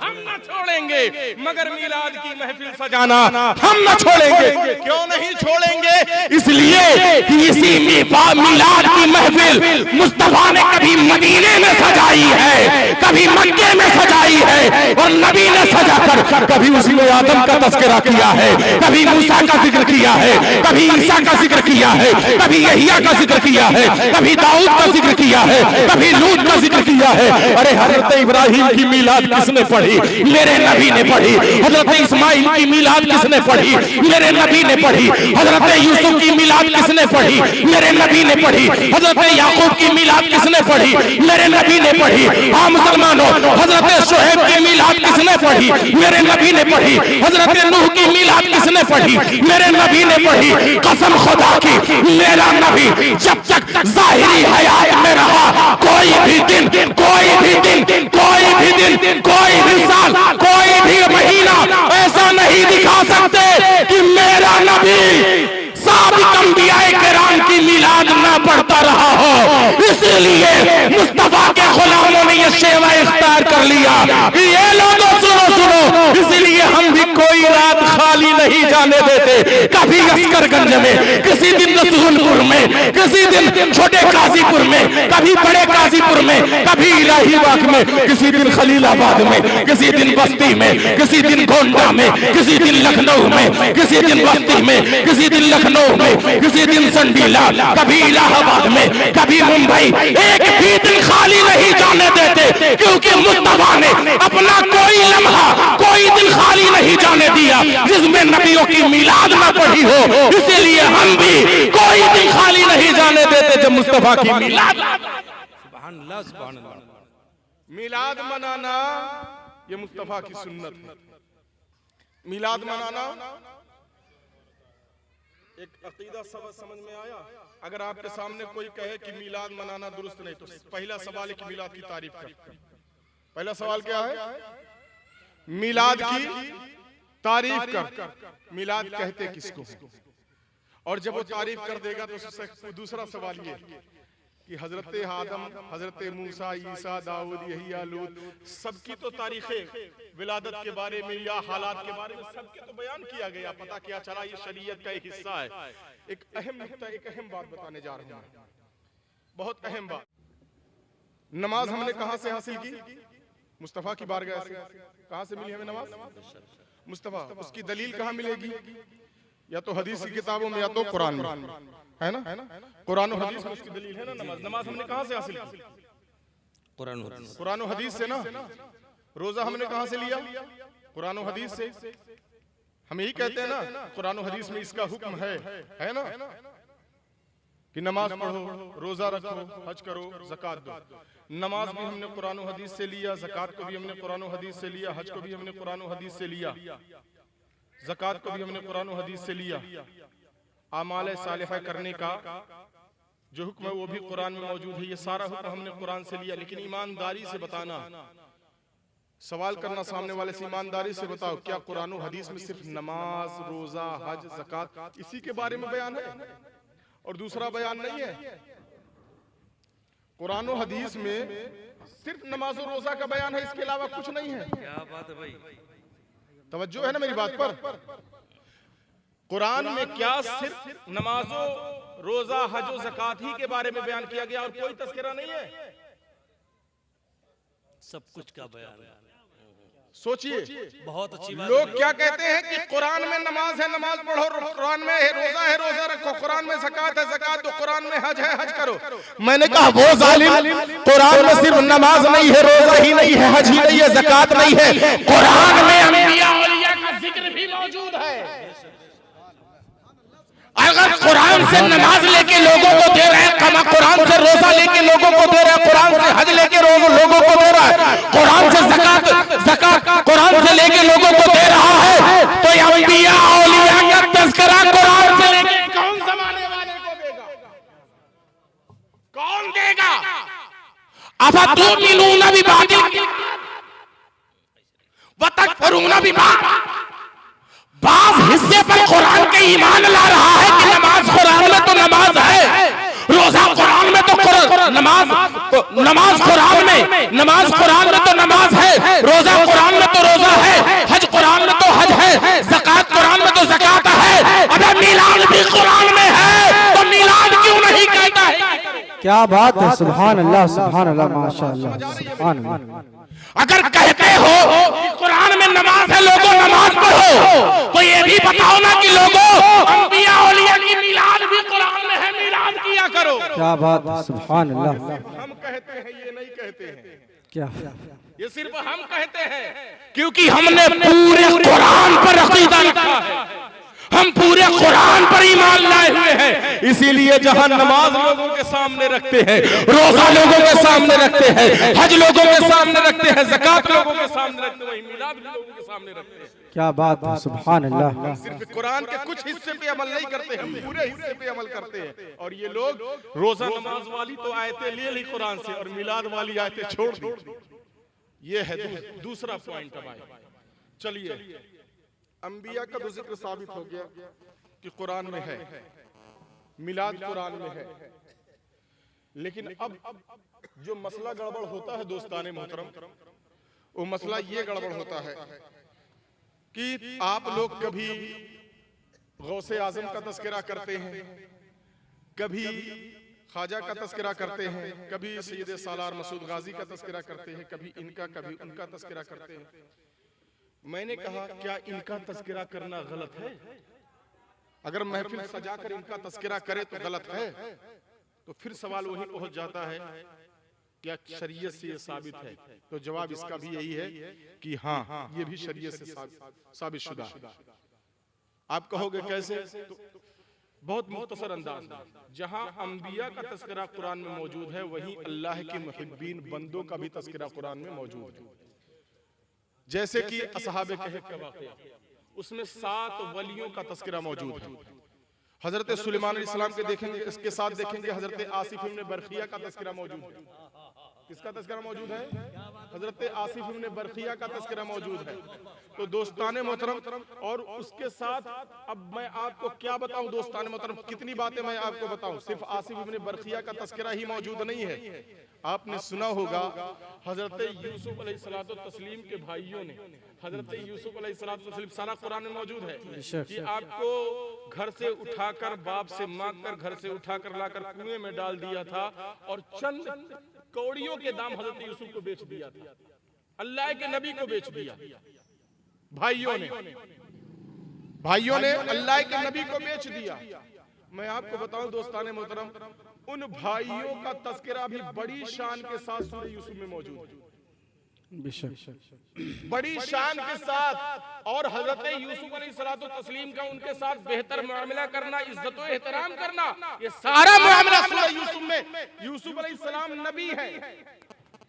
[SPEAKER 1] हम न छोड़ेंगे, मगर मिलाद की महफिल सजाना
[SPEAKER 3] हम न छोड़ेंगे।
[SPEAKER 1] क्यों नहीं छोड़ेंगे?
[SPEAKER 3] इसलिए कि इसी मिलाद की महफिल मुस्तफा ने कभी मदीने में सजाई है, कभी मक्के में सजाई है, और नबी ने सजाकर कभी उसी में आदम का तज़किरा किया है, कभी मूसा का जिक्र किया है, कभी ईसा का जिक्र किया है, कभी यहिया का जिक्र किया है, कभी दाऊद का जिक्र किया है, कभी लूत का जिक्र किया है। अरे हजरत इब्राहिम की मिलाद किसने पढ़ी? मेरे नबी ने पढ़ी। हजरत इस्माइल की मिलाद किसने पढ़ी? मेरे नबी ने पढ़ी। हजरत यूसुफ की मिलाद किसने पढ़ी? मेरे नबी ने पढ़ी। हजरत याकूब की मिलाद किसने पढ़ी? मेरे नबी ने पढ़ी। हाँ मुसलमानों, हजरत शुएब की मिलाद किसने पढ़ी? मेरे नबी ने पढ़ी। हजरत नूह की मिलाद किसने पढ़ी? मेरे नबी ने पढ़ी। कसम खुदा की, मेरा नबी जब तक जाहिरी हयात में रहा, कोई भी दिन, कोई भी दिन, कोई भी दिन, कोई भी साल, कोई भी महीना ऐसा नहीं दिखा सकते कि मेरा नबी साबिक अंबियाए किराम की मिलाद ना पढ़ता रहा हो। इसलिए मुस्तफा के गुलामों ने ये शेवा इख्तियार कर लिया कि ये लोगों सुनो सुनो, इसलिए हम भी कोई रात खाली नहीं जाने देते। कभी अस्करगंज में, किसी दिन रसूलपुर में, किसी दिन छोटे काजीपुर में, कभी बड़े काजीपुर में, कभी इलाहीबाग में, किसी दिन खलीलाबाद में, किसी दिन बस्ती में, किसी दिन गोंडा में, किसी दिन लखनऊ में, किसी दिन बस्ती में, किसी दिन लखनऊ में, किसी दिन संडीला, कभी इलाहाबाद में, कभी मुंबई। एक भी दिन खाली नहीं जाने देते, क्योंकि मुस्तफा ने अपना कोई लम्हा, कोई दिन खाली नहीं जाने दिया जिसमें नबियों की मिलाद न पढ़ी हो। इसीलिए हम भी कोई दिन खाली नहीं जाने देते जब मुस्तफा की मिलाद।
[SPEAKER 2] सुभान अल्लाह, सुभान अल्लाह।
[SPEAKER 1] मिलाद मनाना ये मुस्तफा की सुन्नत है। मिलाद मनाना एक अकीदा सबक समझ में आया? अगर आपके सामने कोई कहे कि मिलाद मनाना दुरुस्त नहीं, तो पहला सवाल है कि मिलाद की तारीफ कर। पहला सवाल क्या है? मिलाद की तारीफ कर। मिलाद कहते किसको? और जब वो तारीफ कर देगा तो उससे दूसरा सवाल ये कि हजरत आदम, हजरत मूसा, ईसा, दाऊद, यहिया, लूत, सबकी तो तारीखें विलादत के बारे में या हालात के बारे में सबके तो बयान किया गया। पता क्या चला ये शरीयत का एक हिस्सा है। एक अहम नुक्ता, एक अहम बात बताने जा रहा हूं, बहुत अहम बात। नमाज हमने कहां से हासिल की? मुस्तफा की बारगाह से। कहां से मिली हमें नमाज? मुस्तफा। उसकी दलील कहां मिलेगी? या तो हदीस की किताबों में या तो कुरान में, है ना? कुरान और हदीस में उसकी दलील है ना। नमाज हमने कहां से हासिल की? कुरान और हदीस से ना। रोजा हमने कहां से लिया? कुरान और हदीस से। हम यही कहते हैं ना कुरान और हदीस में इसका हुक्म है ना, कि नमाज पढ़ो, रोजा रखो, हज करो, ज़कात दो। नमाज भी हमने कुरान और हदीस से लिया, ज़कात को भी हमने कुरान और हदीस से लिया, हज को भी हमने कुरान और हदीस से लिया, ज़कात को भी हमने कुरान और हदीस से लिया। आमाल सालिहा करने का जो हुक्म है वो भी कुरान में मौजूद है। ये सारा हुक्म हमने कुरान से लिया। लेकिन ईमानदारी से बताना, सवाल करना सामने वाले से, ईमानदारी से बताओ क्या कुरान और हदीस में सिर्फ नमाज, रोजा, हज, ज़कात इसी के बारे में बयान है और दूसरा बयान नहीं है? कुरान और हदीस में सिर्फ नमाज और रोजा का बयान है, इसके अलावा कुछ नहीं है।
[SPEAKER 2] क्या बात है भाई,
[SPEAKER 1] तवज्जो है ना मेरी बात पर? कुरान में क्या सिर्फ नमाजों, रोजा, हज और ज़कात ही के बारे में बयान किया गया और कोई तज़किरा नहीं है?
[SPEAKER 2] सब कुछ का बयान है।
[SPEAKER 1] सोचिए,
[SPEAKER 2] बहुत अच्छी बात।
[SPEAKER 1] लोग क्या कहते हैं कि कुरान में नमाज है, नमाज पढ़ो, कुरान में है, रोजा रखो, कुरान में ज़कात है, ज़कात दो, कुरान में हज है, हज करो। मैंने कहा वो जालिम, कुरान में सिर्फ नमाज नहीं है, रोजा ही नहीं है, हज ही नहीं है, ज़कात नहीं है, कुरान में अंबिया औलिया का जिक्र भी मौजूद है।
[SPEAKER 3] अगर कुरान से नमाज लेके लोगों को दे रहे हैं, कुरान से रोजा लेके लोगों को दे रहे हैं, कुरान से हज लेके लोगों को दे रहा है, कुरान से ज़कात कुरान से लेके लोगों को दे रहा है, तो अंबिया औलिया का तज़किरा कुरान से लेके
[SPEAKER 1] कौन जमाने वाले को देगा?
[SPEAKER 3] कौन देगा? अफतुमिनून बिबादिल व तकफुरून बिबाद। बाज हिस्से पर कुरान के ईमान ला रहा है कि नमाज कुरान में तो नमाज है, रोजा कुरान में तो नमाज कुरान में तो नमाज है, रोजा कुरान में तो रोजा है, हज कुरान में तो हज है, ज़कात कुरान में तो ज़कात है। अगर मिलाद भी कुरान में है तो मिलाद क्यों नहीं कहता है?
[SPEAKER 4] क्या बात है, सुभान अल्लाह, माशाअल्लाह, सुभान अल्लाह।
[SPEAKER 3] अगर कहते हो कि कुरान में नमाज है, लोगों नमाज पढ़ो, तो ये भी बताओ ना कि लोगों अंबिया औलिया की मिलाद भी कुरान में है, मिलाद किया करो।
[SPEAKER 4] क्या बात है, सुभान अल्लाह।
[SPEAKER 1] हम कहते हैं, ये नहीं कहते हैं।
[SPEAKER 4] क्या
[SPEAKER 1] ये सिर्फ हम कहते हैं
[SPEAKER 3] क्योंकि हमने पूरे कुरान पर अकीदा रखा है, हम पूरे कुरान पर ईमान लाए हुए हैं।
[SPEAKER 1] इसीलिए जहां नमाज लोगों के सामने रखते हैं,
[SPEAKER 3] रोजा लोगों के सामने रखते हैं, हज लोगों के सामने रखते हैं,
[SPEAKER 1] ज़कात लोगों के सामने रखते हैं, वही मिलाद भी लोगों के सामने रखते हैं।
[SPEAKER 4] क्या बात है, सुभान अल्लाह।
[SPEAKER 1] सिर्फ कुरान के कुछ हिस्से पे अमल नहीं करते, हम पूरे हिस्से पे अमल करते हैं। और ये लोग रोजा नमाज वाली तो आयतें ले ली कुरान से और मिलाद वाली आयतें छोड़ दी। ये है दूसरा पॉइंट। अब आए, चलिए, अंबिया का तो जिक्र साबित हो गया कि कुरान में है, मिलाद कुरान में है। लेकिन अब जो मसला गड़बड़ होता है दोस्ताने मोहतरम, वो मसला ये गड़बड़ होता है कि आप लोग कभी गौसे आजम का तज़किरा करते हैं, कभी ख्वाजा का तज़किरा करते हैं, कभी सैयद सालार मसूद गाजी का तज़किरा करते हैं, कभी इनका कभी उनका तज़किरा करते हैं। मैंने कहा क्या इनका तज़किरा करना गलत है? अगर महफिल सजाकर इनका तज़किरा करे तो गलत है? तो फिर सवाल वही पहुंच जाता है क्या शरीयत से ये साबित है? तो जवाब इसका भी यही है कि हाँ, ये भी शरीयत से साबित शुदा है। आप कहोगे कैसे? तो बहुत मुख्तसर अंदाज में, जहां अंबिया का तज़किरा कुरान में मौजूद है, वहीं अल्लाह के मुहिब्बीन बंदों का भी तज़किरा कुरान में मौजूद है। जैसे कि असहाबे कहफ का वाक़या, उसमें 7 वलियों का तज़किरा मौजूद है। हजरत सुलेमान अलैहिस्सलाम के देखेंगे, इसके साथ देखेंगे हजरत आसिफ इब्न बरखिया का तज़किरा मौजूद है। किसका तस्करा मौजूद है? हजरत आसिफ इब्न बरखिया का तस्करा मौजूद है। तो दोस्ताने मोहतरम, और उसके साथ अब मैं आपको क्या बताऊं दोस्ताने मोहतरम, कितनी बातें मैं आपको बताऊं। सिर्फ आसिफ इब्न बरखिया का तस्करा ही मौजूद नहीं है। आपने सुना होगा हजरत यूसुफ अलैहिस्सलातु तस्लीम के भाइयों ने, हजरत यूसुफ अलैहिस्सलातु तस्लीम सारा कुरान में मौजूद है कि आपको घर से उठाकर, बाप से मांगकर घर से उठाकर लाकर कुएं में डाल दिया था और चंद कौड़ियों के दाम हजरत यूसुफ को बेच दिया था, अल्लाह के नबी को बेच दिया भाइयों ने अल्लाह के नबी को बेच दिया। मैं आपको बताऊं दोस्ताने मोहतरम, उन भाइयों का तस्करा भी बड़ी शान के साथ सूरह यूसुफ में मौजूद है, बड़ी शान के साथ। और हजरत यूसुफ अलैहिस्सलातु तस्लीम का उनके साथ बेहतर मामला करना, इज्जत और एहतराम करना, ये सारा मामला सूरह यूसुफ में। यूसुफ अलैहिस्सलाम नबी है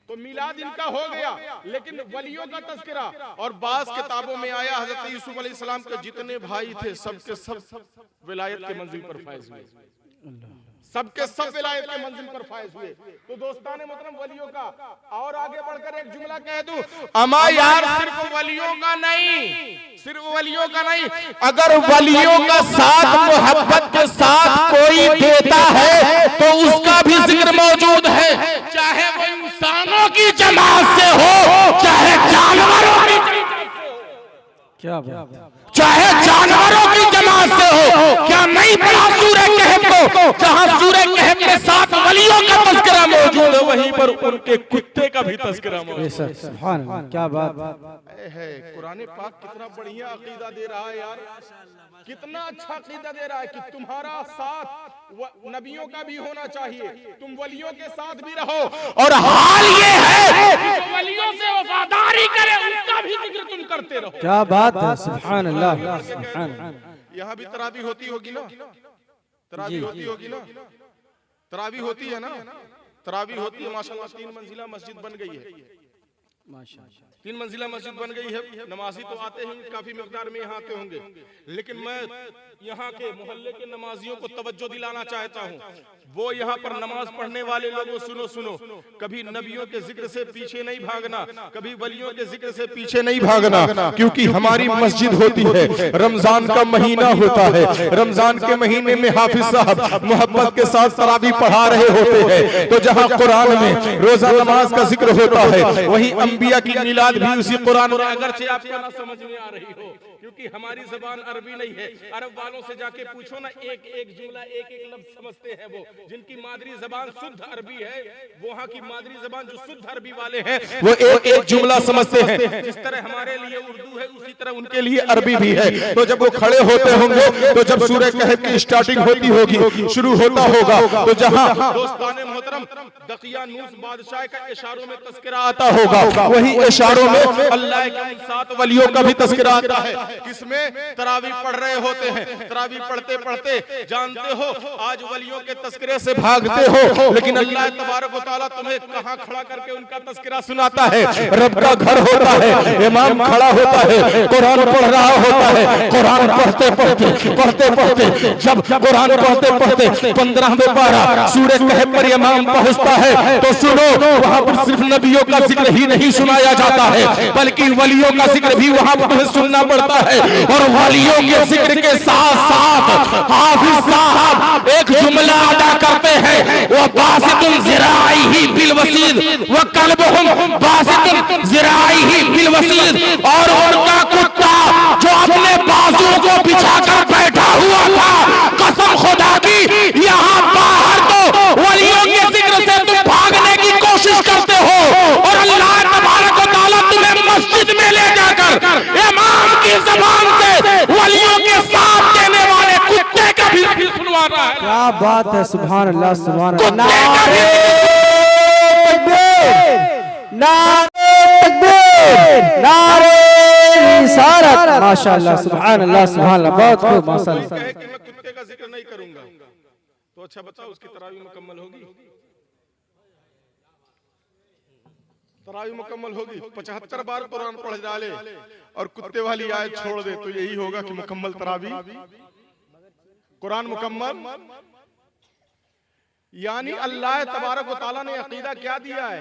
[SPEAKER 1] तो मिलाद इनका हो गया, लेकिन वलियों का तस्करा और बास किताबों में आया हजरत यूसुफ अलैहिस्सलाम के जितने भाई थे सबके सब विलायत के मंजिल पर फायज हुए, सबके सब विलायत के मंजिल पर फायज हुए। तो दोस्ताने मोहतरम वलियों का, और आगे बढ़कर एक जुमला कह दूं, अमा यार सिर्फ वलियों का नहीं, सिर्फ वलियों का नहीं, अगर वलियों का साथ मोहब्बत के साथ कोई देता है तो उसका भी जिक्र मौजूद है, चाहे वो इंसानों की जमात से हो, चाहे जानवरों की जमात से हो,
[SPEAKER 4] क्या बात,
[SPEAKER 3] चाहे जानवरों की जमात से हो। क्या नहीं पढ़ा सूरह कहफ को, जहां सूरह कहफ के साथ वलियों का तस्करा मौजूद है, वहीं पर उनके कुत्ते का भी तस्करा मौजूद है।
[SPEAKER 4] सुभान अल्लाह, क्या बात
[SPEAKER 1] है। कुरान पाक कितना बढ़िया अकीदा दे रहा है यार, कितना अच्छा अकीदा दे रहा है कि तुम्हारा साथ नबियों का भी होना चाहिए, तुम वलियों के साथ भी रहो,
[SPEAKER 3] और हाल ये है
[SPEAKER 1] जो वलियों से वफादारी करे उनका भी जिक्र तुम करते रहो।
[SPEAKER 4] क्या बात है, सुभान अल्लाह, सुभान अल्लाह।
[SPEAKER 1] यहाँ भी तरावी होती होगी ना, तरावी होती होगी ना, तरावी होती है ना, तरावी होती है माशाल्लाह। 3 मंजिला मस्जिद बन गई है,
[SPEAKER 4] माशाअल्लाह,
[SPEAKER 1] 3 मंजिला मस्जिद बन गई है। नमाजी तो आते हैं, काफी मिकदार में यहाँ आते होंगे, लेकिन मैं यहाँ के मोहल्ले के नमाजियों को तवज्जो दिलाना चाहता हूँ। वो यहाँ पर नमाज पढ़ने वाले लोगों, सुनो सुनो, कभी नबियों के जिक्र से पीछे नहीं भागना, कभी वलियों के जिक्र से पीछे नहीं भागना, क्योंकि हमारी मस्जिद होती है, रमजान का महीना होता है, रमजान के महीने में हाफिज साहब मोहब्बत के साथ तरावी पढ़ा रहे होते हैं। तो जहाँ कुरान में रोजा नमाज का जिक्र होता है, वहीं अंबिया की मिलाद भी उसी कुरान। अगरचे आपको ना समझ में आ रही हो, क्योंकि हमारी जबान अरबी नहीं है, अरब वालों से जाके पूछो ना, एक एक जुमला, एक एक लफ्ज समझते हैं। वो जिनकी मादरी जबान शुद्ध अरबी है, वहाँ की मादरी जबान जो शुद्ध अरबी वाले हैं, वो एक एक जुमला समझते हैं। जिस तरह हमारे लिए उर्दू है, उसी तरह उनके लिए अरबी भी है। तो जब वो खड़े होते होंगे, तो जब सूरह कहफ की स्टार्टिंग होती होगी, शुरू होता होगा, तो जहाँ दोस्ताने मोहतरम दकियानूस बादशाह का इशारों में तस्करा आता होगा, वही इशारों में अल्लाह के 7 वलियों का भी तस्करा आता है। किसमें? तरावी पढ़ रहे होते हैं, तरावी पढ़ते पढ़ते जानते हो आज वलियों के तस्करे से भागते हो, लेकिन अल्लाह तबारक व तआला तुम्हें कहां खड़ा करके उनका तस्करा सुनाता है। रब का घर होता है, इमाम खड़ा होता है, कुरान पढ़ रहा होता है, कुरान पढ़ते पढ़ते जब कुरान पढ़ते पढ़ते 15वें पारा सूरह कहफ पर इमाम पहुंचता है, तो सुनो, वहां पर सिर्फ नबियों का जिक्र ही नहीं सुनाया जाता है, बल्कि वलियों का जिक्र भी वहां पर तुम्हें सुनना पड़ता है। और वलियों के जिक्र के साथ साथ हाफिज साहब एक जुमला अदा करते हैं, वो बासितुन ज़िराइही बिल वसीद व कल्बुहुम बासितुन ज़िराइही बिल वसीद, और उनका कुत्ता जो अपने बाजुओं को बिछाकर बैठा हुआ था, कसम खुदा की, यहाँ बाहर तो वलियों के जिक्र से तुम भागने की कोशिश करते हो, और अल्लाह तबारक व तआला तुम्हें मस्जिद में ले जाकर इमाम की ज़बान से वलियों के साथ देने वाले कुत्ते का भी सुनवा रहा है।
[SPEAKER 4] क्या बात है, सुभान अल्लाह, सुभान अल्लाह। माशाअल्लाह, सुभान अल्लाह, सुभान अल्लाह, बहुत खूब, माशाअल्लाह।
[SPEAKER 1] मैं कुत्ते का जिक्र नहीं करूंगा, तो अच्छा बताओ उसकी तरावी मुकम्मल होगी? तरावी मुकम्मल होगी? 75 बार कुरान पढ़ डाले और कुत्ते वाली आयत छोड़ दे, तो यही होगा कि मुकम्मल तरावी, कुरान मुकम्मल। यानी अल्लाह तबारक व तआला ने अकीदा क्या दिया है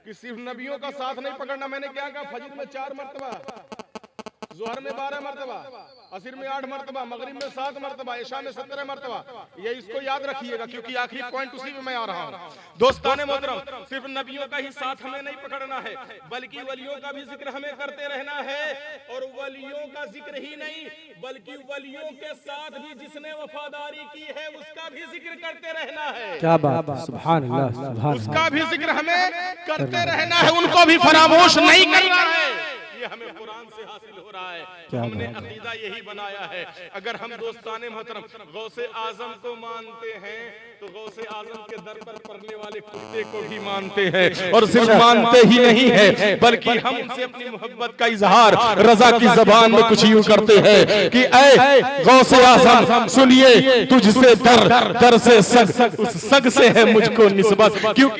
[SPEAKER 1] कि सिर्फ नबियों का साथ नहीं पकड़ना। मैंने क्या कहा, फजर में 4 मरतबा, जोहर में 12 मरतबा, असर में 8 मरतबा, मगरिब में 7 मरतबा, इशा में 17 मरतबा। ये इसको याद रखिएगा क्योंकि आखिरी पॉइंट उसी में मैं आ रहा हूँ। दोस्ताने मोहतरम, सिर्फ नबियों का ही साथ हमें नहीं पकड़ना है बल्कि वलियों का भी जिक्र हमें करते रहना है। और वलियों का जिक्र ही नहीं बल्कि वलियों के साथ भी जिसने वफादारी की है उसका भी जिक्र करते रहना है।
[SPEAKER 4] क्या बात, सुभान अल्लाह, सुभान अल्लाह।
[SPEAKER 1] उसका भी जिक्र हमें करते रहना है, उनको भी फरामोश नहीं करना है। ये हमें कुरान से हासिल हो रहा है। हमने अकीदा यही बनाया है। अगर हम दोस्ताने मोहतरम गौसे आजम को मानते हैं तो गौसे आजम के दर पर पड़ने वाले कुत्ते को भी मानते हैं। और सिर्फ मानते ही नहीं है बल्कि हम उनसे अपनी मोहब्बत का इजहार रजा की जबान में कुछ यूं करते हैं कि ऐ गौसे आजम सुनिए, तुझसे दर से सग, उस सग से है मुझको निस्बत। क्यों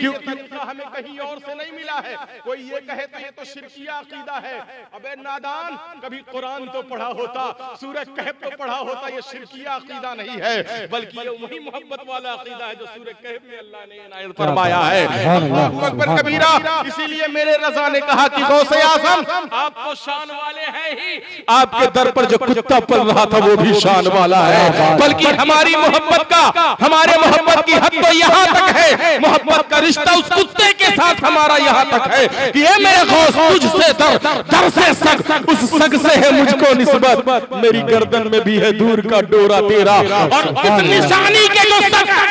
[SPEAKER 1] हमें कहीं और से नहीं मिला है। कोई ये कहे तो ये तो शिरकिया अकीदा है। अबे नादान, कभी कुरान तो पढ़ा होता, सूरह कहफ तो पढ़ा होता। ये शिरकिया अकीदा नहीं है बल्कि ये वही मोहब्बत वाला अकीदा है जो सूरह कहफ में अल्लाह ने इनायत फरमाया है। अल्लाहु अकबर कबीरा। इसीलिए मेरे रजा ने कहा कि गौसे आजम आप तो शान वाले हैं ही, आपके दर पर जो कुत्ता पल रहा था वो भी शान वाला है। बल्कि हमारी मोहब्बत का, हमारे मोहब्बत की हद तो यहाँ तक है, मोहब्बत का रिश्ता उस कुत्ते के साथ हमारा यहाँ तक है कि ये मेरे गौस तुझसे दर से सग, उस सग से है मुझको निस्बत। मेरी गर्दन में भी है दूर का डोरा तेरा, और इस निशानी के जो सग है,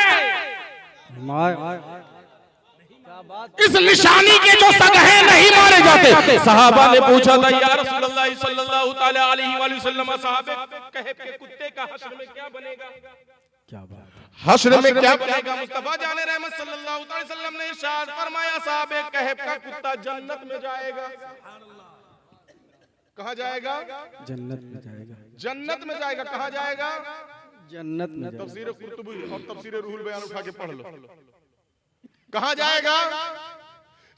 [SPEAKER 1] इस निशानी के जो सग है नहीं मारे जाते। सहाबा ने पूछा था या रसूलल्लाह सल्लल्लाहु तआला अलैहि वसल्लम, सहाबे कहफ के कुत्ते का हश्र में क्या बनेगा? क्या बात, हश्र में क्या बनेगा? मुस्तफा जाने रहमत सल्लल्लाहु अलैहि वसल्लम ने इरशाद फरमाया, सहाबे कहफ का कुत्ता जन्नत में जाएगा। कहाँ जाएगा? जन्नत में जाएगा। जन्नत में जाएगा। कहाँ जाएगा? जन्नत में। तफसीर कुर्तुबी और तफसीर रूहुल बयान उठा के पढ़ लो। कहाँ जाएगा?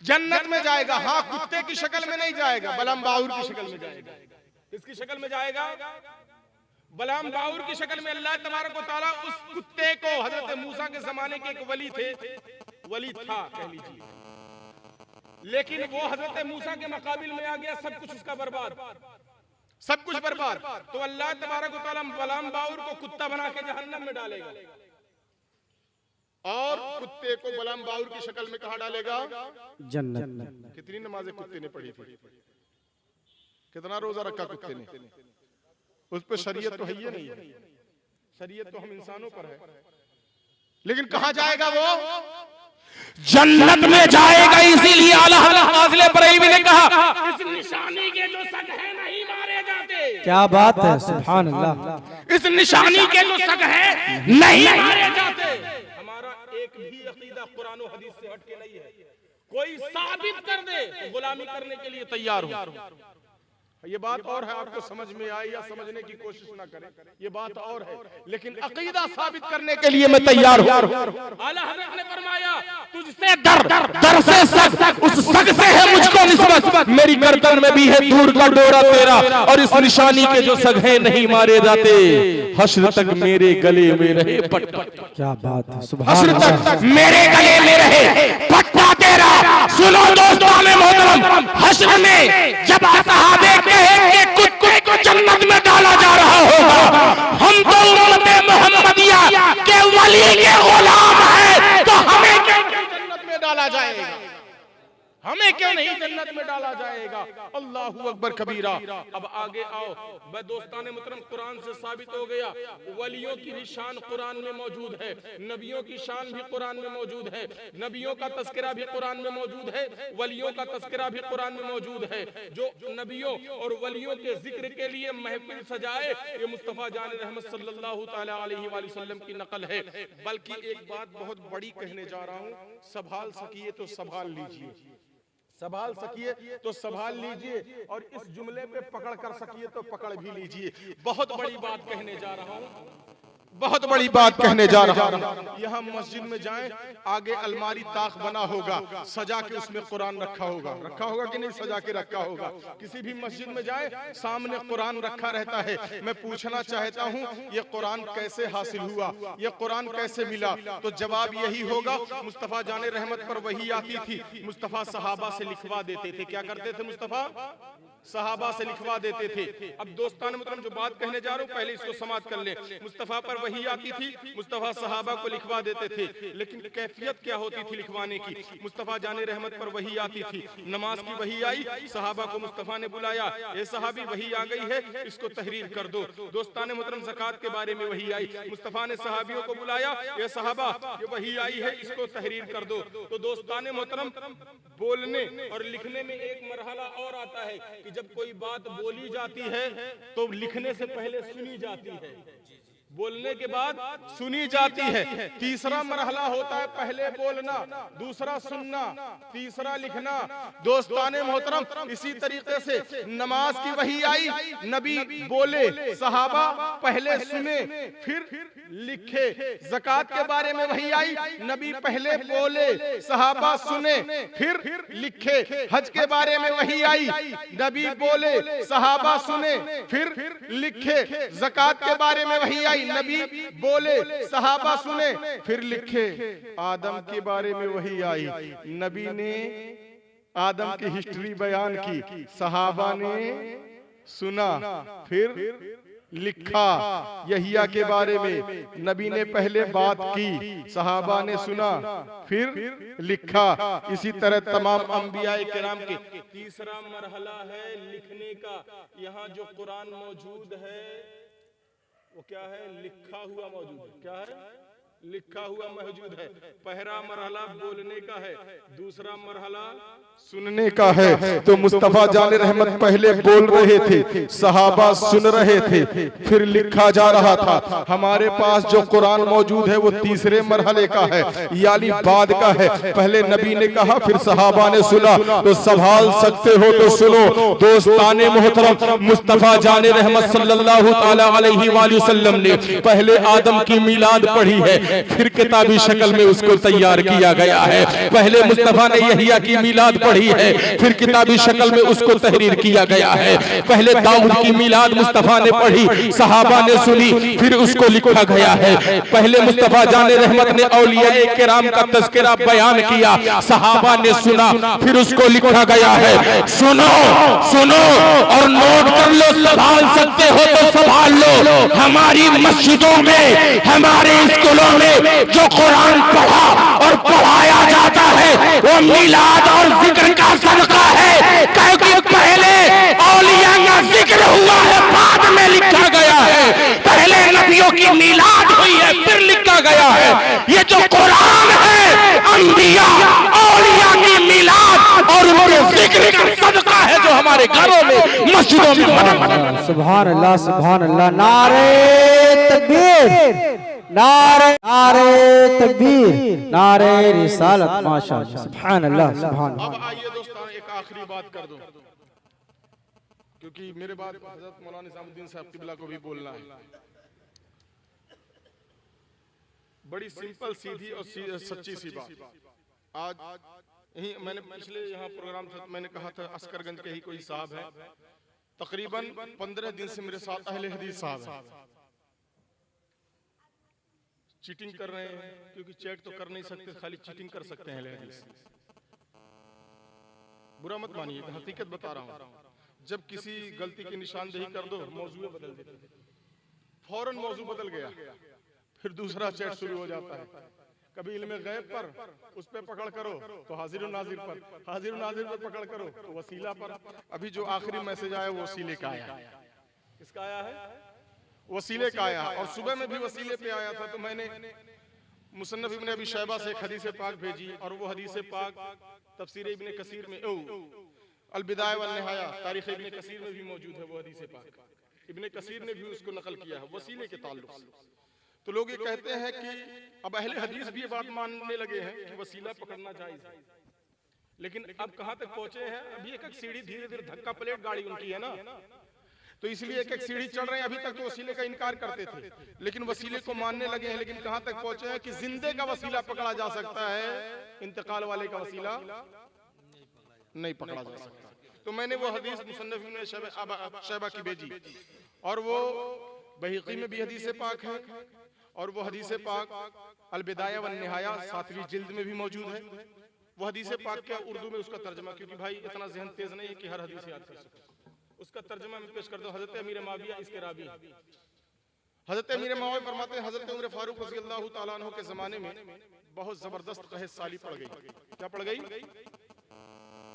[SPEAKER 1] जन्नत में जाएगा। हाँ, कुत्ते की शक्ल में नहीं जाएगा, बलम बाउर की शक्ल में जाएगा। किसकी शक्ल में जाएगा? बलम बाउर की शक्ल में। अल्लाह तबारक व तआला उस कुत्ते को, हजरत मूसा के जमाने के एक वली थे, वली था कह लीजिए, लेकिन वो हजरत मूसा के मुकाबिल में आ गया, सब कुछ उसका बर्बाद, सब कुछ बर्बाद। तो अल्लाह तबारक व तआला बलम बाउर को कुत्ता बना के जहन्नम में डालेगा और कुत्ते को बलम बाउर की शक्ल में कहाँ डालेगा? जन्नत में। कितनी नमाजें कुत्ते ने पढ़ी थी, कितना रोजा रखा कुत्ते ने, उस पर शरीयत तो है ही नहीं है। शरीयत तो हम इंसानों पर है। लेकिन कहाँ जाएगा वो? जन्नत में जाएगा। इसीलिए आला हज़रत फाज़िल बरईवी ने कहा, इस निशानी के जो सग है नहीं मारे जाते। क्या बात है, सुभान अल्लाह। इस निशानी के जो सग है नहीं मारे जाते। हमारा एक भी अकीदा कुरान और हदीस से हटके नहीं है। कोई साबित कर दे तो गुलामी करने के लिए तैयार हो। ये बात और है, आपको समझ में आए या समझने की कोशिश ना करें, ये बात और है, लेकिन अकीदा साबित करने के लिए मैं तैयार हूं। आला हज़रत ने फरमाया, तुझसे दर से सग, उस सग से है मुझको निस्बत। मेरी गर्दन में भी है दूर का डोरा तेरा, और इस निशानी के जो सग है नहीं मारे जाते। हश्र तक मेरे गले में रहे पट्टा। क्या बात है, सुभान अल्लाह। हश्र तक मेरे गले में रहे पट्टा तेरा। सुनो दोस्तों में मोहतरम, हश्र में जब सहाबे कहे कि कुत्ते को जन्नत में डाला जा रहा होगा, हम तो उम्मत मोहम्मदिया के वली के गुलाम हैं, तो हमें क्यों जन्नत में डाला जाएगा? हमें क्यों नहीं जन्नत में डाला जाएगा? अल्लाहु अकबर कबीरा। अब आगे आओ, मैं दोस्ताने मुहतरम, कुरान से साबित हो गया वलियों की भी शान कुरान में मौजूद है, नबियों की शान भी कुरान में मौजूद है, नबियों का तस्करा भी कुरान में मौजूद है, वलियों का तस्करा भी कुरान में मौजूद है। जो नबियों और वलियों के जिक्र के लिए महफिल सजाए, ये मुस्तफा जान रहमत सल्लल्लाहु तआला अलैहि वसल्लम की नकल है। बल्कि एक बात बहुत बड़ी कहने जा रहा हूँ, संभाल सकिए तो संभाल लीजिए, संभाल सकिए तो संभाल लीजिए, और इस जुमले पे पकड़ कर सकिए तो पकड़ भी लीजिए। बहुत बड़ी बात कहने जा रहा हूं बहुत बड़ी बात कहने जा रहा हूं। यहाँ मस्जिद में जाएं, आगे अलमारी ताक बना होगा, सजा के उसमें कुरान रखा होगा कि नहीं, सजा के रखा होगा। किसी भी मस्जिद में जाएं, सामने कुरान रखा रहता है। मैं पूछना चाहता हूं, ये कुरान कैसे हासिल हुआ, ये कुरान कैसे मिला? तो जवाब यही होगा, मुस्तफा जाने रहमत पर वही आती थी, मुस्तफा सहाबा से लिखवा देते थे। क्या करते थे मुस्तफा? सहाबा से लिखवा देते थे। अब दोस्तान मुहतरम जो बात कहने जा रहा हूं, पहले इसको समाप्त कर ले। मुस्तफा पर वही आती थी, मुस्तफा सहाबा को लिखवा देते थे, लेकिन कैफियत क्या होती थी लिखवाने की? मुस्तफा जाने रहमत पर वही आती थी, नमाज की वही आई, सहाबा को मुस्तफा ने बुलाया, ये सहाबी वही आ गई है, इसको तहरीर कर दो। दोस्तान मुहतरम ज़कात के बारे में वही आई, मुस्तफा ने सहाबियों को बुलाया, ये सहाबा ये वही आई है, इसको तहरीर कर दो। तो दोस्तान मुहतरम, बोलने और लिखने में एक मरहला और आता है कि जब कोई बात बोली जाती है तो लिखने से पहले सुनी जाती है, बोलने के बाद सुनी जाती है। तीसरा मरहला होता है पहले बोलना, दूसरा सुनना, तीसरा लिखना। दोस्ताने मोहतरम, इसी तरीके से नमाज की वही आई, नबी बोले, सहाबा पहले सुने फिर लिखे। ज़कात के बारे में वही आई, नबी पहले बोले, सहाबा सुने फिर लिखे। हज के बारे में वही आई, नबी बोले, सहाबा सुने फिर लिखे। ज़कात के बारे में वही आई, नबी बोले, सहाबा सुने फिर लिखे। आदम के बारे में वही आई, नबी ने आदम की हिस्ट्री बयान की, सहाबा ने सुना फिर लिखा। यहिया के बारे में नबी ने पहले बात की, सहाबा ने सुना फिर लिखा। इसी तरह तमाम अंबियाए किराम के। तीसरा मरहला है लिखने का। यहाँ जो कुरान मौजूद है वो क्या है? लिखा हुआ मौजूद है। क्या है? लिखा हुआ मौजूद है। पहला मरहला बोलने का है, दूसरा मरहला सुनने का है। तो मुस्तफा जाने रहमत पहले बोल रहे थे, सहाबा सुन रहे थे, फिर लिखा जा रहा था। हमारे पास जो कुरान मौजूद है वो तीसरे मरहले का है, यानी बाद का है। पहले नबी ने कहा, फिर सहाबा ने सुना। तो संभाल सकते हो तो सुनो। दोस्ताने मोहतरम, मुस्तफा जाने रहमत सल्लल्लाहु तआला अलैहि वसल्लम ने पहले आदम की मीलाद पढ़ी है, फिर किताबी शक्ल में उसको तैयार किया गया है। पहले मुस्तफा ने यहिया की मीलाद पढ़ी है, फिर किताबी शक्ल में उसको तहरीर किया गया है। पहले दाऊद की मीलाद मुस्तफा ने पढ़ी, सहाबा ने सुनी, फिर उसको लिखा गया है। पहले मुस्तफा जाने रहमत ने औलियाए किराम का तज़किरा बयान किया, सहाबा ने सुना, फिर उसको लिखा गया है। सुनो सुनो और नोट कर लो, संभाल सकते हो तो संभाल लो। हमारी मस्जिदों में, हमारे स्कूलों में जो कुरान पढ़ा और पढ़ाया जाता है वो मिलाद और जिक्र का सदका है, क्योंकि पहले औलिया का जिक्र हुआ है, बाद में लिखा गया है। पहले नबियों की मिलाद हुई है, फिर लिखा गया है। ये जो कुरान है, अंबिया औलिया की मिलाद और उनके जिक्र का सदका है, जो हमारे घरों में, मस्जिदों में बना।
[SPEAKER 4] सुभान अल्लाह, सुभान अल्लाह। नारे तकबीर, नारे तकबीर, नारे रिसालत। माशाअल्लाह, सुभान अल्लाह, सुभान अल्लाह।
[SPEAKER 1] अब आइए दोस्तों, एक आखिरी बात कर दूं, क्योंकि मेरे बाद हज़रत मौलाना निज़ामुद्दीन साहब क़िबला को भी बोलना है। बड़ी सिंपल, सीधी और सच्ची सी बात। आज यही मैंने पिछले यहाँ प्रोग्राम था, मैंने कहा था अस्करगंज के ही कोई साहब है, तकरीबन 15 दिन से मेरे साथ अहले हदीस साहब हैं। चीटिंग कर रहे हैं, क्योंकि चैट तो कर नहीं सकते, खाली चीटिंग कर सकते हैं अहले हदीस। बुरा मत मानिए, हकीकत बता रहा हूँ। जब किसी गलती की निशानदेही कर दो, मौजू बदल देते हैं, फौरन मौजू बदल गया, फिर दूसरा चैट शुरू हो जाता है। कभी इल्म गैब पर, उस पे पकड़ करो तो हाजिर नाजिर पर, हाजिर नाजिर पर पकड़ करो तो वसीला पर। अभी जो आखिरी मैसेज आया वो वसीले का आया। किसका आया है? वसीले का आया। और सुबह में भी वसीले पे आया था, तो मैंने मुसन्नफ इब्न अबी शैबा से एक हदीस पाक भेजी, और वो हदीस पाक तफसीर इब्न कसीर में, अल बिदाया व निहाया, तारीख इब्न कसीर में भी मौजूद है वो हदीस पाक। इब्न कसीर ने भी उसको नकल किया है वसीले के ताल्लुक से। तो लोग ये कहते हैं कि अब अहले हदीस भी ये बात मानने लगे हैं कि वसीला पकड़ना जायज है। लेकिन अब कहां तक पहुंचे हैं? अभी एक सीढ़ी, धीरे धीरे धक्का पलेट गाड़ी उनकी है ना। तो इसलिए एक एक सीढ़ी चढ़ रहे हैं। अभी तक तो वसीले का इनकार करते थे, लेकिन वसीले को मानने लगे हैं। लेकिन कहां तक पहुंचे हैं कि जिंदे का वसीला पकड़ा जा सकता है, इंतकाल वाले का वसीला नहीं पकड़ा जा सकता। तो मैंने वो हदीस मुसन्नफ इब्न शैबा की भेजी, और वो बहीक़ी में भी हदीस पाक है, और वो हदीस पाक अल-बिदाया व निहाया 7वीं जिल्द में भी मौजूद है। वो हदीस पाक क्या उर्दू में उसका तर्जमा, क्योंकि भाई इतना ज़हन तेज नहीं है कि हर हदीस याद कर सके, उसका तर्जमा मैं पेश करता हूँ। हज़रत अमीर माविया इसके रावी हज़रत अमीर माविया फरमाते हैं, हज़रत उमर फारूक रज़ी अल्लाह तआला अन्हु के ज़माने में बहुत ज़बरदस्त कहेत साली पड़ गई। क्या पड़ गई?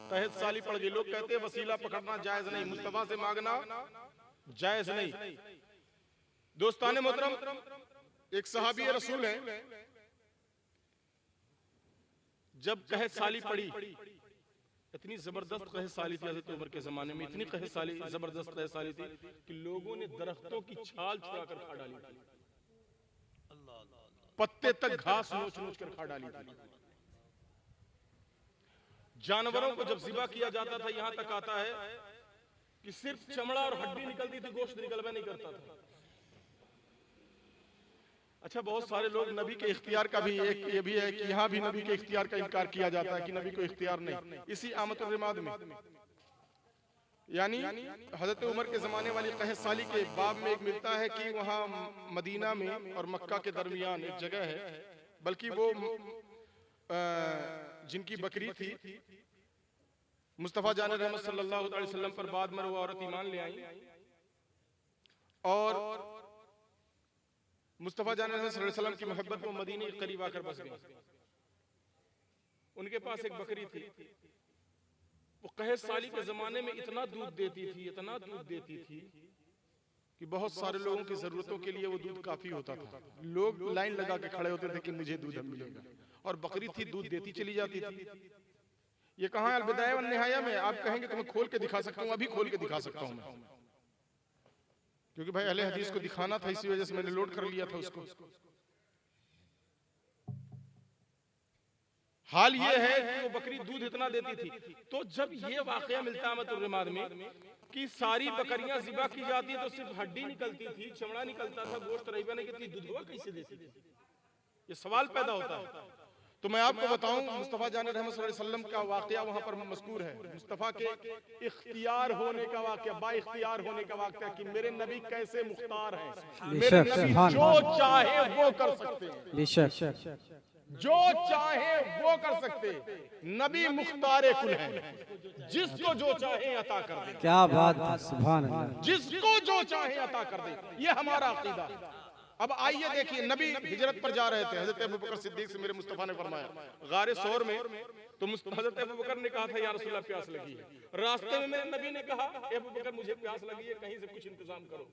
[SPEAKER 1] कहेत साली पड़ गई। लोग कहते हैं वसीला पकड़ना जायज़ नहीं, मुस्तफा से मांगना जायज़ नहीं। दोस्ताने मोहतरम, एक सहाबी रसूल है, जब कहेत साली पड़ी, इतनी जबरदस्त कहेत साली थी हज़रत उमर के जमाने में, इतनी कहेत साली जबरदस्त कहेत साली थी कि लोगों ने दरख्तों की छाल छुड़ाकर खा डाली थी, पत्ते तक घास नोच नोच कर खा डाली थी। जानवरों को जब ज़िबा किया जाता था, यहां तक आता है कि सिर्फ चमड़ा और हड्डी निकलती थी, गोश्त निकलवा नहीं करता था। अच्छा, बहुत सारे लोग नबी के इख्तियार का भी एक ये भी है कि यहाँ भी नबी के इख्तियार का इनकार किया जाता है कि नबी को इख्तियार नहीं। इसी आमतुर रिमाद में, यानी हजरत उमर के ज़माने वाली कहेत साली के बाब में एक मिलता है कि वहाँ मदीना में और मक्का के दरमियान एक जगह है, बल्कि वो जिनकी बकरी थी, मुस्तफ़ा जान रहमत सल्लल्लाहु अलैहि वसल्लम पर बाद में वो औरत ईमान ले आई, और मुस्तफ़ा जान रहमत सल्लल्लाहु अलैहि वसल्लम की मोहब्बत में मदीने के करीब आकर बस गई। उनके पास एक बकरी थी, वो कहेत साली के ज़माने में इतना दूध देती थी, इतना दूध देती थी कि बहुत सारे लोगों की ज़रूरतों के लिए वो दूध काफ़ी होता था। लोग लाइन लगा के खड़े होते थे कि मुझे दूध मिलेगा, और बकरी थी दूध देती चली जाती थी। ये कहाँ है? अल-बिदाया व निहाया में। आप कहेंगे तो मैं खोल के दिखा सकता हूँ, अभी खोल के दिखा सकता हूँ मैं, क्योंकि भाई अहले हदीस को दिखाना था, इसी वजह से मैंने लोड कर लिया था उसको। हाल ये है कि वो बकरी दूध इतना देती थी, तो जब ये वाकया मिलता है आमतुर रिमाद में कि सारी बकरियां ज़िबा की जाती तो सिर्फ हड्डी निकलती थी, चमड़ा निकलता था, गोश्त रहीबा नहीं कितनी दूधवा कैसे देती थी? ये सवाल पैदा होता है। तो मैं आपको बताऊं, मुस्तफ़ा जान रहमत सल्लल्लाहु अलैहि वसल्लम का वाकया वहां पर मज़कूर है। मुस्तफ़ा के इख्तियार होने का वाकया, बाइख्तियार होने का वाकया कि मेरे नबी कैसे मुख्तार हैं, मेरे नबी जो चाहे वो कर सकते हैं, बेशक जो चाहे वो कर सकते। नबी मुख्तारे कुल हैं, जिसको जो चाहे अता कर दे।
[SPEAKER 4] क्या बात है, सुभान अल्लाह।
[SPEAKER 1] जिसको जो चाहे अता कर दे, ये हमारा अकीदा। अब आइए देखिए, नबी हिजरत पर जा रहे थे, हजरत अबू बकर सिद्दीक से मेरे मुस्तफा ने फरमाया गारे सौर में, तो हजरत अबू बकर ने कहा था या रसूलल्लाह प्यास लगी है। रास्ते में मेरे नबी ने कहा अबू बकर मुझे प्यास लगी है, कहीं से कुछ इंतजाम करो।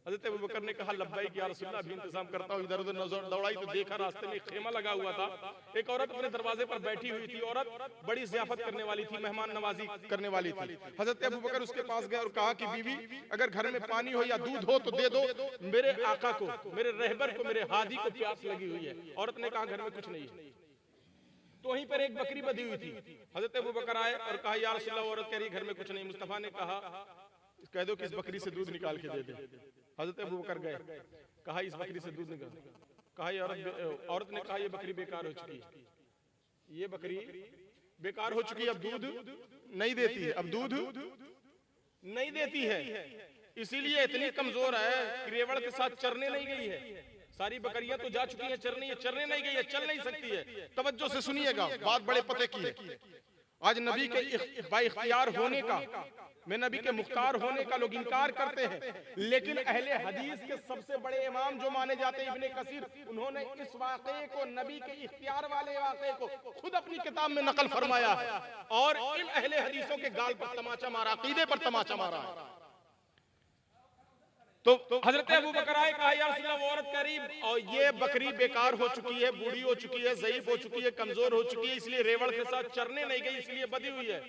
[SPEAKER 1] हजरत अबू बकर ने कहा लब्बैक या रसूलल्लाह, अभी इंतजाम करता हूँ। इधर उधर नजर दौड़ाई तो देखा रास्ते में एक खेमा लगा हुआ था, एक औरत अपने दरवाजे पर बैठी हुई थी। औरत बड़ी ज़ियाफत करने वाली थी, मेहमान नवाजी करने वाली थी। हजरत अबू बकर उसके पास गए और कहा कि बीवी, अगर घर में पानी हो या दूध हो तो दे दो, मेरे आका को, मेरे रहबर को, मेरे हादी को प्यास लगी हुई है। औरत ने कहा घर में कुछ नहीं है। तो वहीं पर एक बकरी बंधी हुई थी। हजरत अबू बकर आए और कहा या रसूलल्लाह, औरत कह रही घर में कुछ नहीं। मुस्तफा ने कहा कह दो कि इस बकरी से दूध निकाल के दे दे। हजरत अबू बकर गए, कहा इस बकरी से दूध निकाल। कहा औरत ने कहा ये बकरी बेकार हो चुकी है, ये बकरी बेकार हो चुकी है, अब दूध नहीं देती है, अब दूध नहीं देती है, इसीलिए इतनी कमजोर है कि रेवड़ के साथ चरने नहीं गई है। सारी बकरियां तो जा चुकी हैं चरने, चरने नहीं गई है, चल नहीं सकती है। तवज्जो से सुनिएगा, बात बड़े पते की है। आज नबी के बाइख्तियार होने का, मैं नबी के मुख्तार होने का लोग इनकार करते हैं, लेकिन अहले हदीस के सबसे बड़े इमाम जो माने जाते हैं इब्ने कसीर, उन्होंने इस वाक़े को, नबी के इख्तियार वाले वाक़े को खुद अपनी किताब में नकल फरमाया है और इन अहले हदीसों के गाल पर तमाचा मारा, अकीदे पर तमाचा मारा है। तो हजरत अबू बकर आए, कहा या रसूलल्लाह, वो औरत करीब और ये बकरी बेकार हो चुकी है, बूढ़ी हो चुकी है, ज़ईफ हो चुकी है, कमजोर हो चुकी है, इसलिए रेवड़ के साथ चरने नहीं गई, इसलिए बदी हुई है।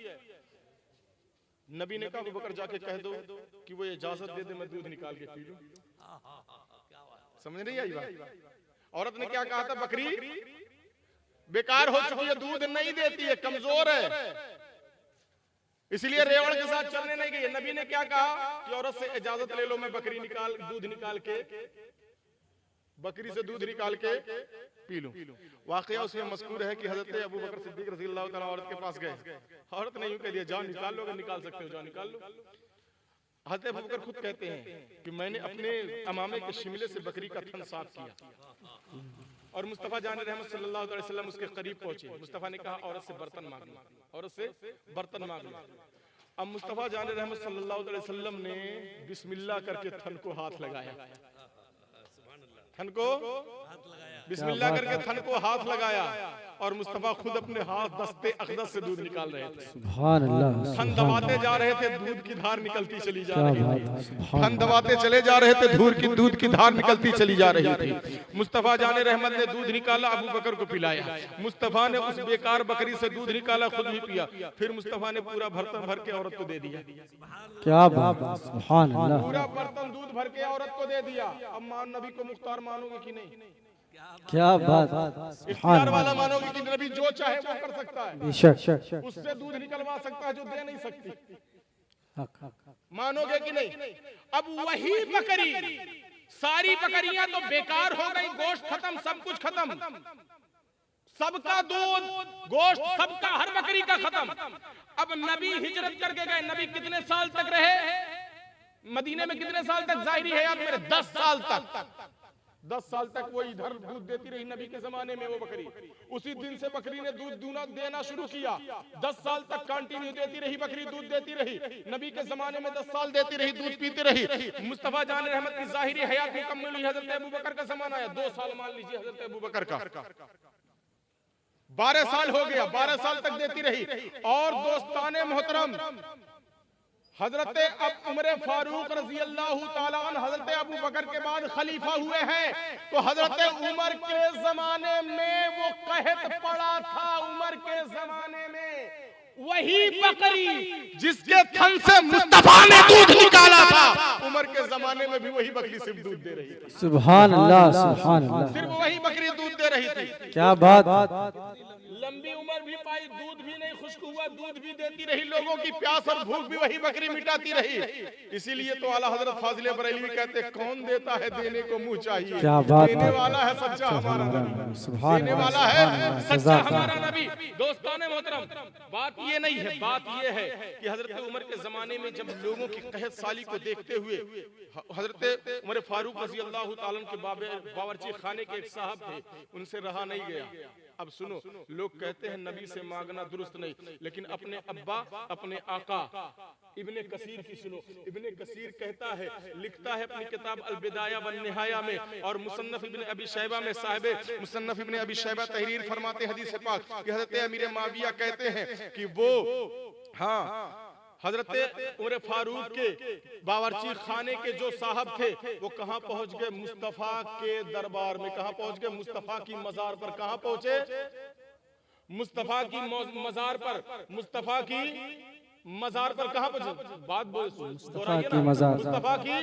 [SPEAKER 1] नबी ने कहा अबू बकर जाके कह दो कि वो इजाजत दे दे, मैं दूध निकाल के पी लूं। समझ नहीं आई बात? औरत ने क्या कहा था? बकरी बेकार हो चुकी है, दूध नहीं देती है, कमजोर है। इसलिए रेवड़ के साथ चलने नहीं गई। नबी ने क्या कहा कि औरत से इजाजत ले लो, मैं बकरी निकाल दूध निकाल के बकरी से दूध निकाल के पी लूं। वाकया उसमें मज़कूर है कि हजरत अबू बकर सिद्दीक रज़ी अल्लाह तआला औरत के पास गए। औरत ने यूं कह दिया, जाओ निकाल लो, अगर निकाल सकते हो जाओ निकाल लो। हजरत अबू बकर खुद कहते हैं कि मैंने अपने अमामे के शिमले से बकरी का थन साफ किया और मुस्तफ़ा जान रहमत सल्लल्लाहु अलैहि वसल्लम उसके करीब पहुंचे। मुस्तफ़ा ने कहा औरत से बर्तन मांग लो, औरत से बर्तन मांग लो। अब मुस्तफ़ा जान रहमत सल्लल्लाहु अलैहि वसल्लम ने बिस्मिल्लाह करके थन को हाथ लगाया, थन को बिस्मिल्लाह करके थन को हाथ लगाया और मुस्तफ़ा खुद अपने हाथ दस्ते अक़दस से दूध निकाल रहे थे।
[SPEAKER 4] सुभान अल्लाह।
[SPEAKER 1] थन दबाते जा रहे थे, दूध की धार निकलती चली जा रही थी। थन दबाते चले जा रहे थे, दूध की धार निकलती चली जा रही थी। मुस्तफ़ा जाने रहमत ने दूध निकाला, अबू बकर को पिलाया। मुस्तफ़ा ने उस बेकार बकरी से दूध निकाला, खुद भी पिया। फिर मुस्तफ़ा ने पूरा बर्तन भर के औरत को दे दिया।
[SPEAKER 4] क्या बात, सुभान अल्लाह।
[SPEAKER 1] पूरा बर्तन दूध भर के औरत को दे दिया। अब मान नबी को मुख्तार मानोगे कि नहीं?
[SPEAKER 4] क्या बात,
[SPEAKER 1] इख्तियार वाला मानोगे कि नबी जो चाहे वो कर सकता है,
[SPEAKER 4] बेशक।
[SPEAKER 1] उससे दूध निकलवा सकता है जो दे नहीं सकती। मानोगे कि नहीं? अब वही बकरी, सारी बकरियां तो बेकार हो गई, गोश्त खत्म, सब कुछ खत्म, सबका दूध गोश्त सबका, हर बकरी का खत्म। अब नबी हिजरत करके गए। नबी कितने साल तक रहे मदीने में? कितने साल तक? ज़ाहिरी है याद मेरे, 10 साल तक। 10 साल तक वो इधर दूध देती रही नबी के जमाने में वो बकरी। उसी दिन से बकरी ने दूध देना शुरू किया। 10 साल तक कंटिन्यू देती रही बकरी, दूध देती रही। नबी के जमाने में 10 साल देती रही, दूध पीती रही। मुस्तफा जान रहमत की ज़ाहिरी हयात मुकम्मल हुई, हजरत अबू बकर का जमाना आया। 2 साल मान लीजिए हजरत अबू बकर का, 12 साल हो गया। 12 साल तक देती रही। और दोस्ताने मोहतरम, हजरत अब उमर फारूक रजी अल्लाह ताला अन्हु हजरत अबू बकर के बाद खलीफा हुए हैं, तो हजरत उमर के जमाने में वो कहत पड़ा था, उमर के जमाने में वही बकरी जिसके थन से मुस्तफा ने दूध निकाला था, उमर के जमाने में भी वही बकरी सिर्फ दूध दे रही थी।
[SPEAKER 4] सुभान अल्लाह, सुभान अल्लाह।
[SPEAKER 1] सिर्फ वही बकरी दूध दे रही थी।
[SPEAKER 4] क्या बात।
[SPEAKER 1] लंबी उम्र भी पाई, दूध भी नहीं खुश्क हुआ, दूध भी देती रही, लोगों की प्यास और भूख भी वही बकरी मिटाती रही। इसीलिए तो आला हजरत फाजिल बरेलवी कहते, कौन देता है देने को मुंह चाहिए,
[SPEAKER 4] क्या बात,
[SPEAKER 1] देने वाला है सच्चा हमारा नबी,
[SPEAKER 4] सुभान
[SPEAKER 1] देने वाला है सच्चा हमारा नबी। दोस्ताने मोहतरम, बात ये नहीं है, बात ये है कि हजरत उमर के जमाने में जब लोगों की कहत साली को देखते हुए हजरत उमर फारूक रजी अल्लाह ताला के बावर्ची खाने के एक साहब थे, उनसे रहा नहीं गया। अब सुनो, लोग कहते हैं नबी से मांगना दुरुस्त नहीं, लेकिन अपने अब्बा अपने आका इब्ने कसीर की सुनो। इब्ने कसीर कहता है, लिखता है अपनी किताब अल बिदाया वन निहाया में, और मुसन्नफ इब्ने अबी शैबा में साहिबे मुसन्नफ इब्ने अबी शैबा तहरीर फरमाते हदीस पाक कि हजरत अमीर माविया कहते हैं कि वो हजरत उमर फारूक के बावर्ची खाने के जो साहब थे वो कहां पहुंच गए? मुस्तफा के दरबार में। कहां पहुंच गए? मुस्तफा की मजार पर। कहां पहुंचे? मुस्तफा की मजार पर। मुस्तफा की मजार पर कहां पहुंचे? बात बोल,
[SPEAKER 4] मुस्तफा की मजार,
[SPEAKER 1] मुस्तफा की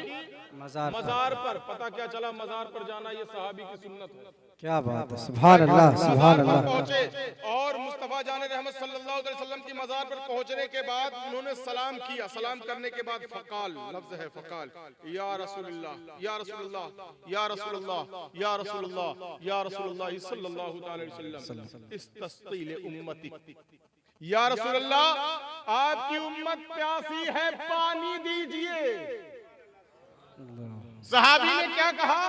[SPEAKER 1] मजार पर। पता क्या चला? मजार पर जाना ये सहाबी की सुन्नत है।
[SPEAKER 4] क्या बात है, सुभान अल्लाह, सुभान अल्लाह।
[SPEAKER 1] पहुंचे और मुस्तफा जाने रहमत सल्लल्लाहु अलैहि वसल्लम की मजार पर पहुंचने के बाद उन्होंने सलाम किया। सलाम करने के बाद फकाल, लफ्ज है फकाल, या रसूलुल्लाह या रसूलुल्लाह या रसूलुल्लाह या रसूलुल्लाह या रसूलुल्लाह सल्लल्लाहु अलैहि वसल्लम इस्तस्क़ी ले उम्मती, या रसूलुल्लाह आपकी उम्मत प्यासी है, पानी दीजिए। सहाबी ने क्या कहा?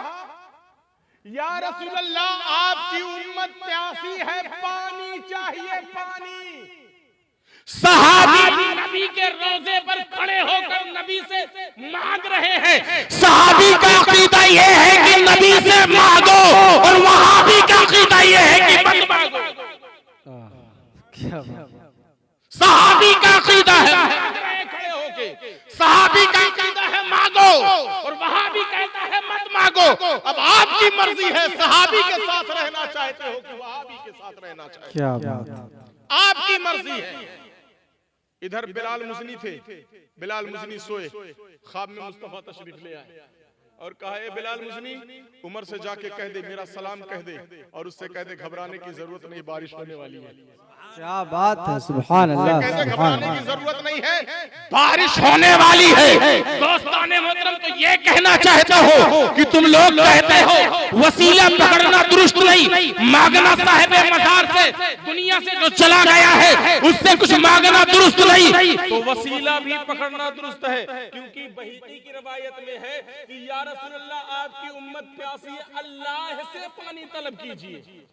[SPEAKER 1] या रसूलल्लाह आपकी उम्मत प्यासी है, पानी चाहिए, पानी।
[SPEAKER 3] सहाबी नबी के रोजे पर खड़े होकर नबी से मांग रहे हैं। सहाबी का अकीदा ये है कि नबी से मांगो, और वहाबी का अकीदा ये है कि मत मांगो।
[SPEAKER 4] क्या बात।
[SPEAKER 3] सहाबी का अकीदा है,
[SPEAKER 1] खड़े होके
[SPEAKER 3] सहाबी का अकीदा है मांगो, और वहाबी कहता है मत मांगो।
[SPEAKER 1] अब आपकी मर्जी है, सहाबी के साथ रहना चाहते हो कि वहाबी के साथ रहना चाहते हो,
[SPEAKER 4] क्या बात।
[SPEAKER 1] आपकी मर्जी है। इधर बिलाल मुज़नी थे, बिलाल मुज़नी सोए, ख्वाब में मुस्तफा तशरीफ ले आए और कहा, ए बिलाल मुज़नी, उमर से जाके कह दे मेरा सलाम कह दे, और उससे कह दे घबराने की जरूरत नहीं, बारिश होने वाली है।
[SPEAKER 4] क्या बात है, सुभान अल्लाह,
[SPEAKER 3] कहते
[SPEAKER 4] सुभान
[SPEAKER 3] घबराने
[SPEAKER 4] अल्लाह।
[SPEAKER 3] की जरूरत नहीं है, बारिश होने वाली है। दोस्ताने मोहतरम, तो ये कहना चाहता हो कि तुम लोग कहते हो वसीला पकड़ना दुरुस्त नहीं, मांगना साहिबे मजार से, दुनिया से जो चला गया है उससे कुछ मांगना दुरुस्त नहीं।
[SPEAKER 1] तो वसीला भी पकड़ना दुरुस्त है, क्योंकि बहीकी की रवायत में है कि या रसूलल्लाह आपकी उम्मत प्यासी है, अल्लाह से पानी तलब कीजिए।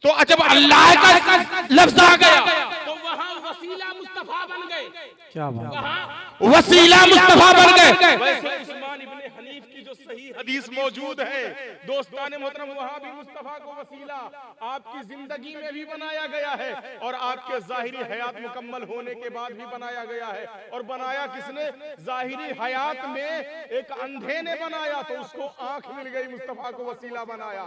[SPEAKER 3] तो जब अल्लाह का लफ्ज आ गया
[SPEAKER 1] तो वहाँ वसीला मुस्तफा बन गए,
[SPEAKER 4] क्या बात,
[SPEAKER 3] वसीला मुस्तफा बन गए।
[SPEAKER 1] वैसे उस्मान इब्ने हनीफ की जो सही हदीस मौजूद है दोस्ताने मोहतरम, वहाँ भी मुस्तफा को वसीला आपकी जिंदगी में भी बनाया गया है और आपके जाहिरी हयात मुकम्मल होने के बाद भी बनाया गया है। और बनाया किसने? जाहिरी हयात में एक अंधे ने बनाया तो उसको आंख मिल गई, मुस्तफा को वसीला बनाया,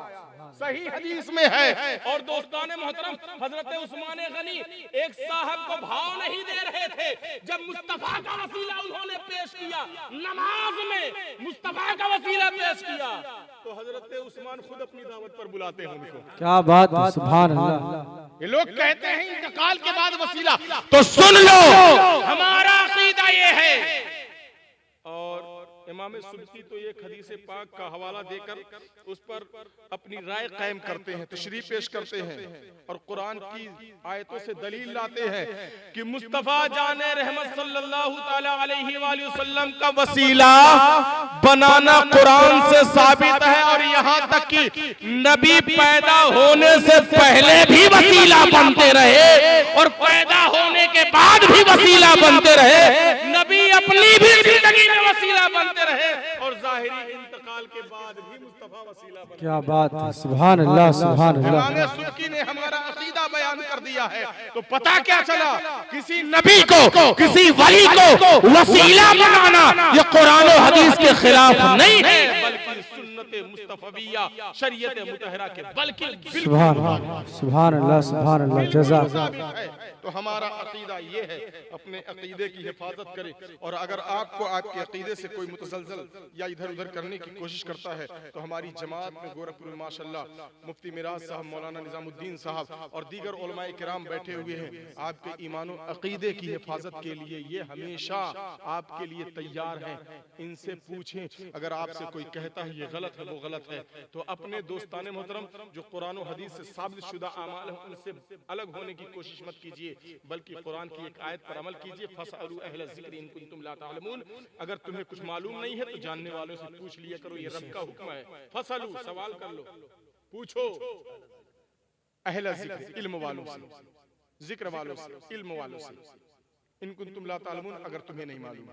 [SPEAKER 1] सही हदीस में है। और दोस्ताने मोहतरम, हजरत उस्मान गनी एक साहब को भाव नहीं दे रहे थे, जब मुस्तफा का वसीला उन्होंने पेश किया, नमाज में मुस्तफा का वसीला पेश किया, तो हजरत उस्मान खुद अपनी दावत पर बुलाते हैं उनको।
[SPEAKER 4] क्या बात है, सुभान अल्लाह।
[SPEAKER 3] ये लोग कहते हैं इंतकाल के बाद वसीला, तो सुन लो हमारा अकीदा ये है।
[SPEAKER 1] और इमाम सुब्की तो एक हदीस पाक का हवाला देकर उस पर अपनी राय कायम करते हैं, तशरीह पेश करते हैं और कुरान की आयतों से दलील लाते हैं कि मुस्तफा जाने रहमत सल्लल्लाहु ताला अलैहि वसल्लम का वसीला बनाना कुरान से साबित है। और यहाँ तक कि नबी पैदा होने से पहले भी वसीला बनते रहे और पैदा होने के बाद भी वसीला बनते रहे, नबी अपनी भी जिंदगी में वसीला बनते रहे और जाहिरी इंतकाल के बाद भी मुस्तफा वसीला बने।
[SPEAKER 4] क्या बात है, सुभान अल्लाह, सुभान अल्लाह।
[SPEAKER 3] इमाम सुब्की ने हमारा अकीदा बयान कर दिया है। तो पता क्या चला, किसी नबी को, किसी वली को वसीला बनाना ये कुरान और हदीस के खिलाफ नहीं है,
[SPEAKER 1] बल्कि सुन्नत मुस्तफविया, शरीयत मुतहरा के बल्कि
[SPEAKER 4] सुभान अल्लाह, सुभान अल्लाह, सुभान अल्लाह, जज़ाक।
[SPEAKER 3] साबित है। तो हमारा अकीदा ये है, अपने अकीदे की हिफाजत करें। और अगर आपको आपके अकीदे से कोई मुतसलसल या इधर उधर करने की कोशिश करता है तो हमारी जमात में गोरखपुर में माशाल्लाह मुफ्ती मिराज साहब, मौलाना निजामुद्दीन साहब और दीगर उलमाए किराम बैठे हुए हैं। आपके ईमान और अकीदे की हिफाजत के लिए ये हमेशा आपके लिए तैयार हैं। इनसे पूछें, अगर आपसे कोई कहता है ये गलत है, वो गलत है, तो अपने दोस्ताने मोहतरम जो कुरान और हदीस से साबित शुदा अमाल है उनसे अलग होने की कोशिश मत कीजिए, बल्कि कुरान की एक आयत पर अमल कीजिए, फसअलू अहल ज़िक्र इन कुंतुम ला तालमून। अगर तुम्हें कुछ मालूम नहीं है तो जानने वालों से पूछ लिया करो, ये रब का हुक्म है। फसलू, सवाल कर लो, पूछो अहल ज़िक्र, इल्म वालों से, जिक्र वालों से, इल्म वालों से, इन कुंतुम ला तालमून, अगर तुम्हें नहीं मालूम।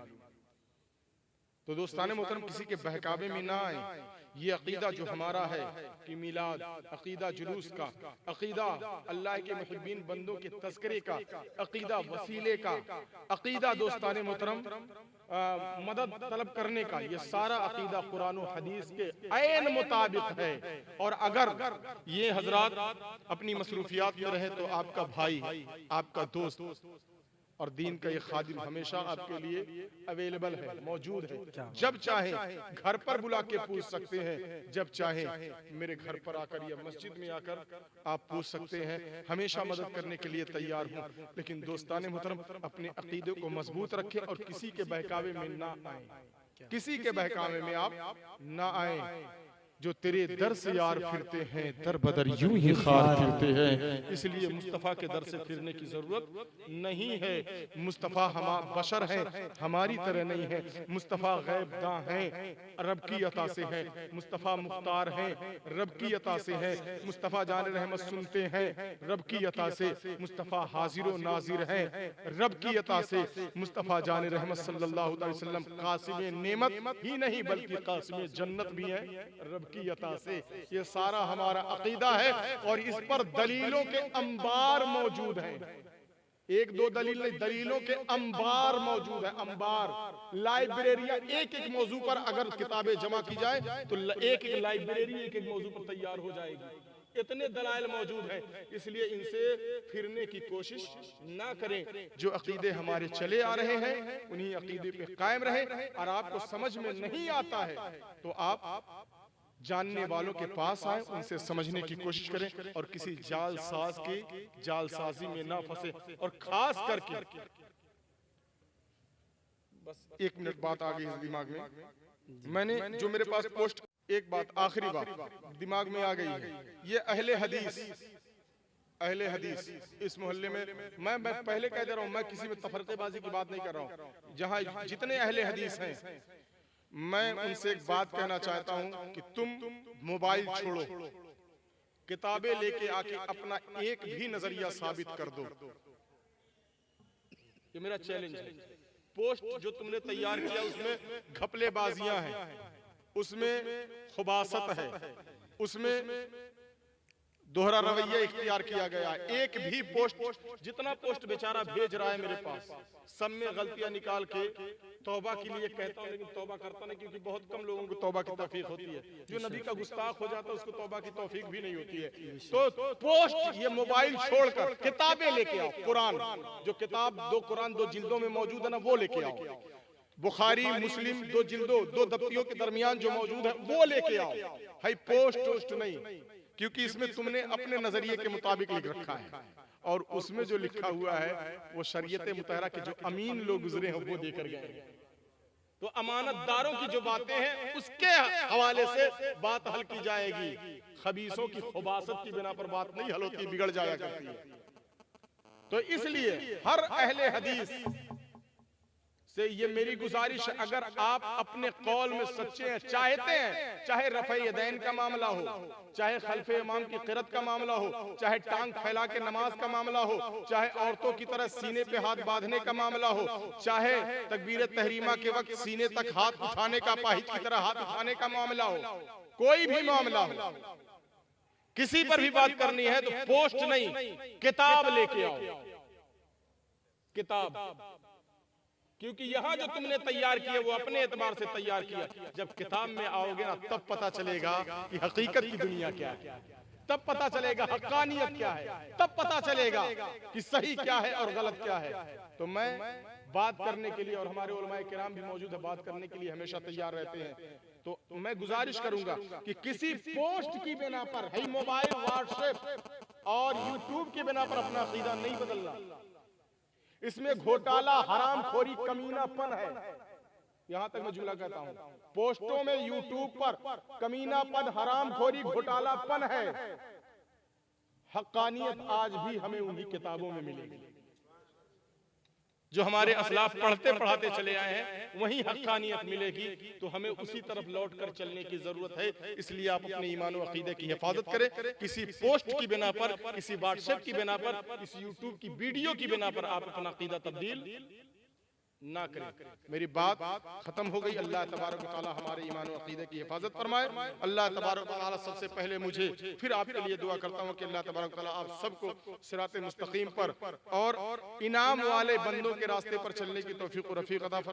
[SPEAKER 3] तो दोस्ताने मोहतरम, किसी के बहकावे में ना आए। ये अकीदा जो हमारा है कि मिलाद, अकीदा जुलूस का, अकीदा अल्लाह के मुहिब्बीन बंदों के तज़किरे का, अकीदा वसीले का, अकीदा दोस्ताने मोहतरम मदद तलब करने का, ये सारा अकीदा कुरान और हदीस के ऐन मुताबिक है। और अगर ये हजरात अपनी मसरूफियात में रहे तो आपका भाई, आपका दोस्त और दीन का ये खादिम हमेशा आपके लिए अवेलेबल है, मौजूद है। जब चाहे घर पर बुला के पूछ सकते हैं, जब चाहे मेरे घर पर आकर या मस्जिद में आकर आप पूछ सकते हैं। हमेशा मदद करने के लिए तैयार हूँ। लेकिन दोस्ताने मोहतरम, अपने अकीदे को मजबूत रखें और किसी के बहकावे में ना आए, किसी के बहकावे में आप ना आए। जो तेरे दर से यार फिरते हैं, दर बदर यूं ही खार फिरते हैं। इसलिए मुस्तफ़ा के दर से फिरने की जरूरत नहीं है। मुस्तफ़ा हम बशर हैं, हमारी तरह नहीं है। मुस्तफ़ा गैबदां हैं, रब की अता से हैं। मुस्तफ़ा मुख्तार हैं, रब की अता से हैं। मुस्तफ़ा जान रहमत सुनते हैं, रब की अता से। मुस्तफ़ा हाजिर नाजिर हैं, रब की अता से। मुस्तफ़ा जान रहमत सल्लल्लाहु अलैहि वसल्लम कासिम नेमत ही नहीं बल्कि कासिम जन्नत भी है, रब की अता से। ये सारा हमारा अकीदा है और इस पर दलीलों के अंबार मौजूद हैं। एक दो दलील नहीं, दलीलों के अंबार मौजूद है। अंबार, लाइब्रेरिया, एक एक मौजू पर अगर किताबें जमा की जाए तो एक एक लाइब्रेरी एक एक मौजू पर तैयार हो जाएगी। इतने दलाइल मौजूद हैं, इसलिए इनसे फिरने की कोशिश ना करें। जो अकीदे हमारे चले आ रहे हैं उन्हीं अकीदे पे कायम रहें। और आपको समझ में नहीं आता है तो आप
[SPEAKER 1] जानने वालों के पास आए, उनसे समझने की कोशिश करें और किसी जालसाज की जालसाजी में ना फंसे। और खास करके बस 1 मिनट बात आ गई इस दिमाग में, मैंने जो मेरे पास पोस्ट, एक बात आखिरी बात दिमाग में आ गई है, ये अहले हदीस इस मोहल्ले में, मैं पहले कह दे रहा हूं, मैं किसी में तफरकेबाजी की बात नहीं कर रहा हूं। जहां जितने अहले हदीस हैं, मैं उनसे एक बात कहना चाहता हूं कि तुम मोबाइल छोड़ो, किताबें लेके आके अपना एक भी नजरिया साबित कर दो। ये मेरा चैलेंज है। पोस्ट जो तुमने तैयार किया उसमें घपलेबाजियां हैं, उसमें खुबासत है, उसमें दोहरा रवैया इख्तियार किया गया। एक भी पोस्ट, जितना पोस्ट बेचारा भेज रहा है मेरे पास, सब में गलतियां निकाल के तौबा के लिए कहता हूं, लेकिन तौबा करता नहीं, क्योंकि बहुत कम लोगों को तौबा की तौफीक होती है। जो नबी का गुस्ताख हो जाता है उसको तौबा की तौफीक भी नहीं होती है। तो पोस्ट, ये मोबाइल छोड़कर किताबें लेके आओ। कुरान, जो किताब 2 कुरान 2 जिल्दों में मौजूद है ना, वो लेके आओ। बुखारी मुस्लिम 2 जिल्दों 2 दफ्तियों के दरमियान जो मौजूद है वो लेके आओ। भाई पोस्ट नहीं, क्योंकि इसमें तुमने अपने नजरिए के मुताबिक लिख रखा है, और उसमें जो लिखा हुआ है वो शरीयत मुतहरा के जो अमीन लोग गुजरे हैं वो देकर गए। तो अमानतदारों की जो बातें हैं उसके हवाले से बात हल की जाएगी। खबीसों की खुबासत की बिना पर बात नहीं हल होती, बिगड़ जाया करती है। तो इसलिए हर अहले हदीस से ये मेरी गुजारिश, अगर आप अपने कौल में सच्चे हैं, चाहते हैं, चाहे रफ़े यदैन का मामला हो, चाहे खल्फे इमाम की क़िरत का मामला हो, चाहे टांग फैला के नमाज का मामला हो, चाहे औरतों की तरह सीने पे हाथ बांधने का मामला हो, चाहे तकबीर तहरीमा के वक्त सीने तक हाथ उठाने का, पाहिज की तरह हाथ उठाने का मामला हो, कोई भी मामला हो, किसी पर भी बात करनी है तो पोस्ट नहीं, किताब लेके आओ। किताब, क्योंकि यहां जो तुमने तैयार किया वो अपने एतबार से तैयार किया। जब किताब में आओगे ना, तब पता चलेगा कि हकीकत की दुनिया क्या है, तब पता चलेगा हक्कानियत क्या है, तब पता चलेगा कि सही क्या है और गलत क्या है। तो मैं बात करने के लिए, और हमारे उलमाए किराम भी मौजूद है, बात करने के लिए हमेशा तैयार रहते हैं। तो मैं गुजारिश करूंगा कि किसी पोस्ट की बिना पर, है मोबाइल, व्हाट्सएप और यूट्यूब की बिना पर अपना अकीदा नहीं बदलना। इसमें घोटाला, हरामखोरी, कमीनापन है। यहां तक मैं जुमला कहता हूं, पोस्टों में यूट्यूब पर कमीनापन, हरामखोरी, घोटालापन है। हक्कानियत आज भी हमें उन्हीं किताबों में मिलेगी जो हमारे असलाफ पढ़ते पढ़ाते चले आए हैं, वहीं हक्कानियत मिलेगी। तो हमें उसी तरफ लौट कर चलने की जरूरत है। इसलिए आप अपने ईमान और अकीदे की हिफाजत करें। किसी पोस्ट की बिना पर, किसी व्हाट्सएप की बिना पर, किसी यूट्यूब की वीडियो की बिना पर आप अपना अकीदा तब्दील ना करें। मेरी बात खत्म हो गई। अल्लाह तबारक व तआला हमारे ईमान और अकीदे की हिफाजत फरमाए। अल्लाह तबारक व तआला सबसे पहले मुझे, फिर आपके लिए दुआ करता हूँ कि अल्लाह तबारक व तआला आप सबको सिराते मुस्तकीम पर और इनाम वाले बंदों के रास्ते पर चलने की तौफीक और रफीक अता फरमाए।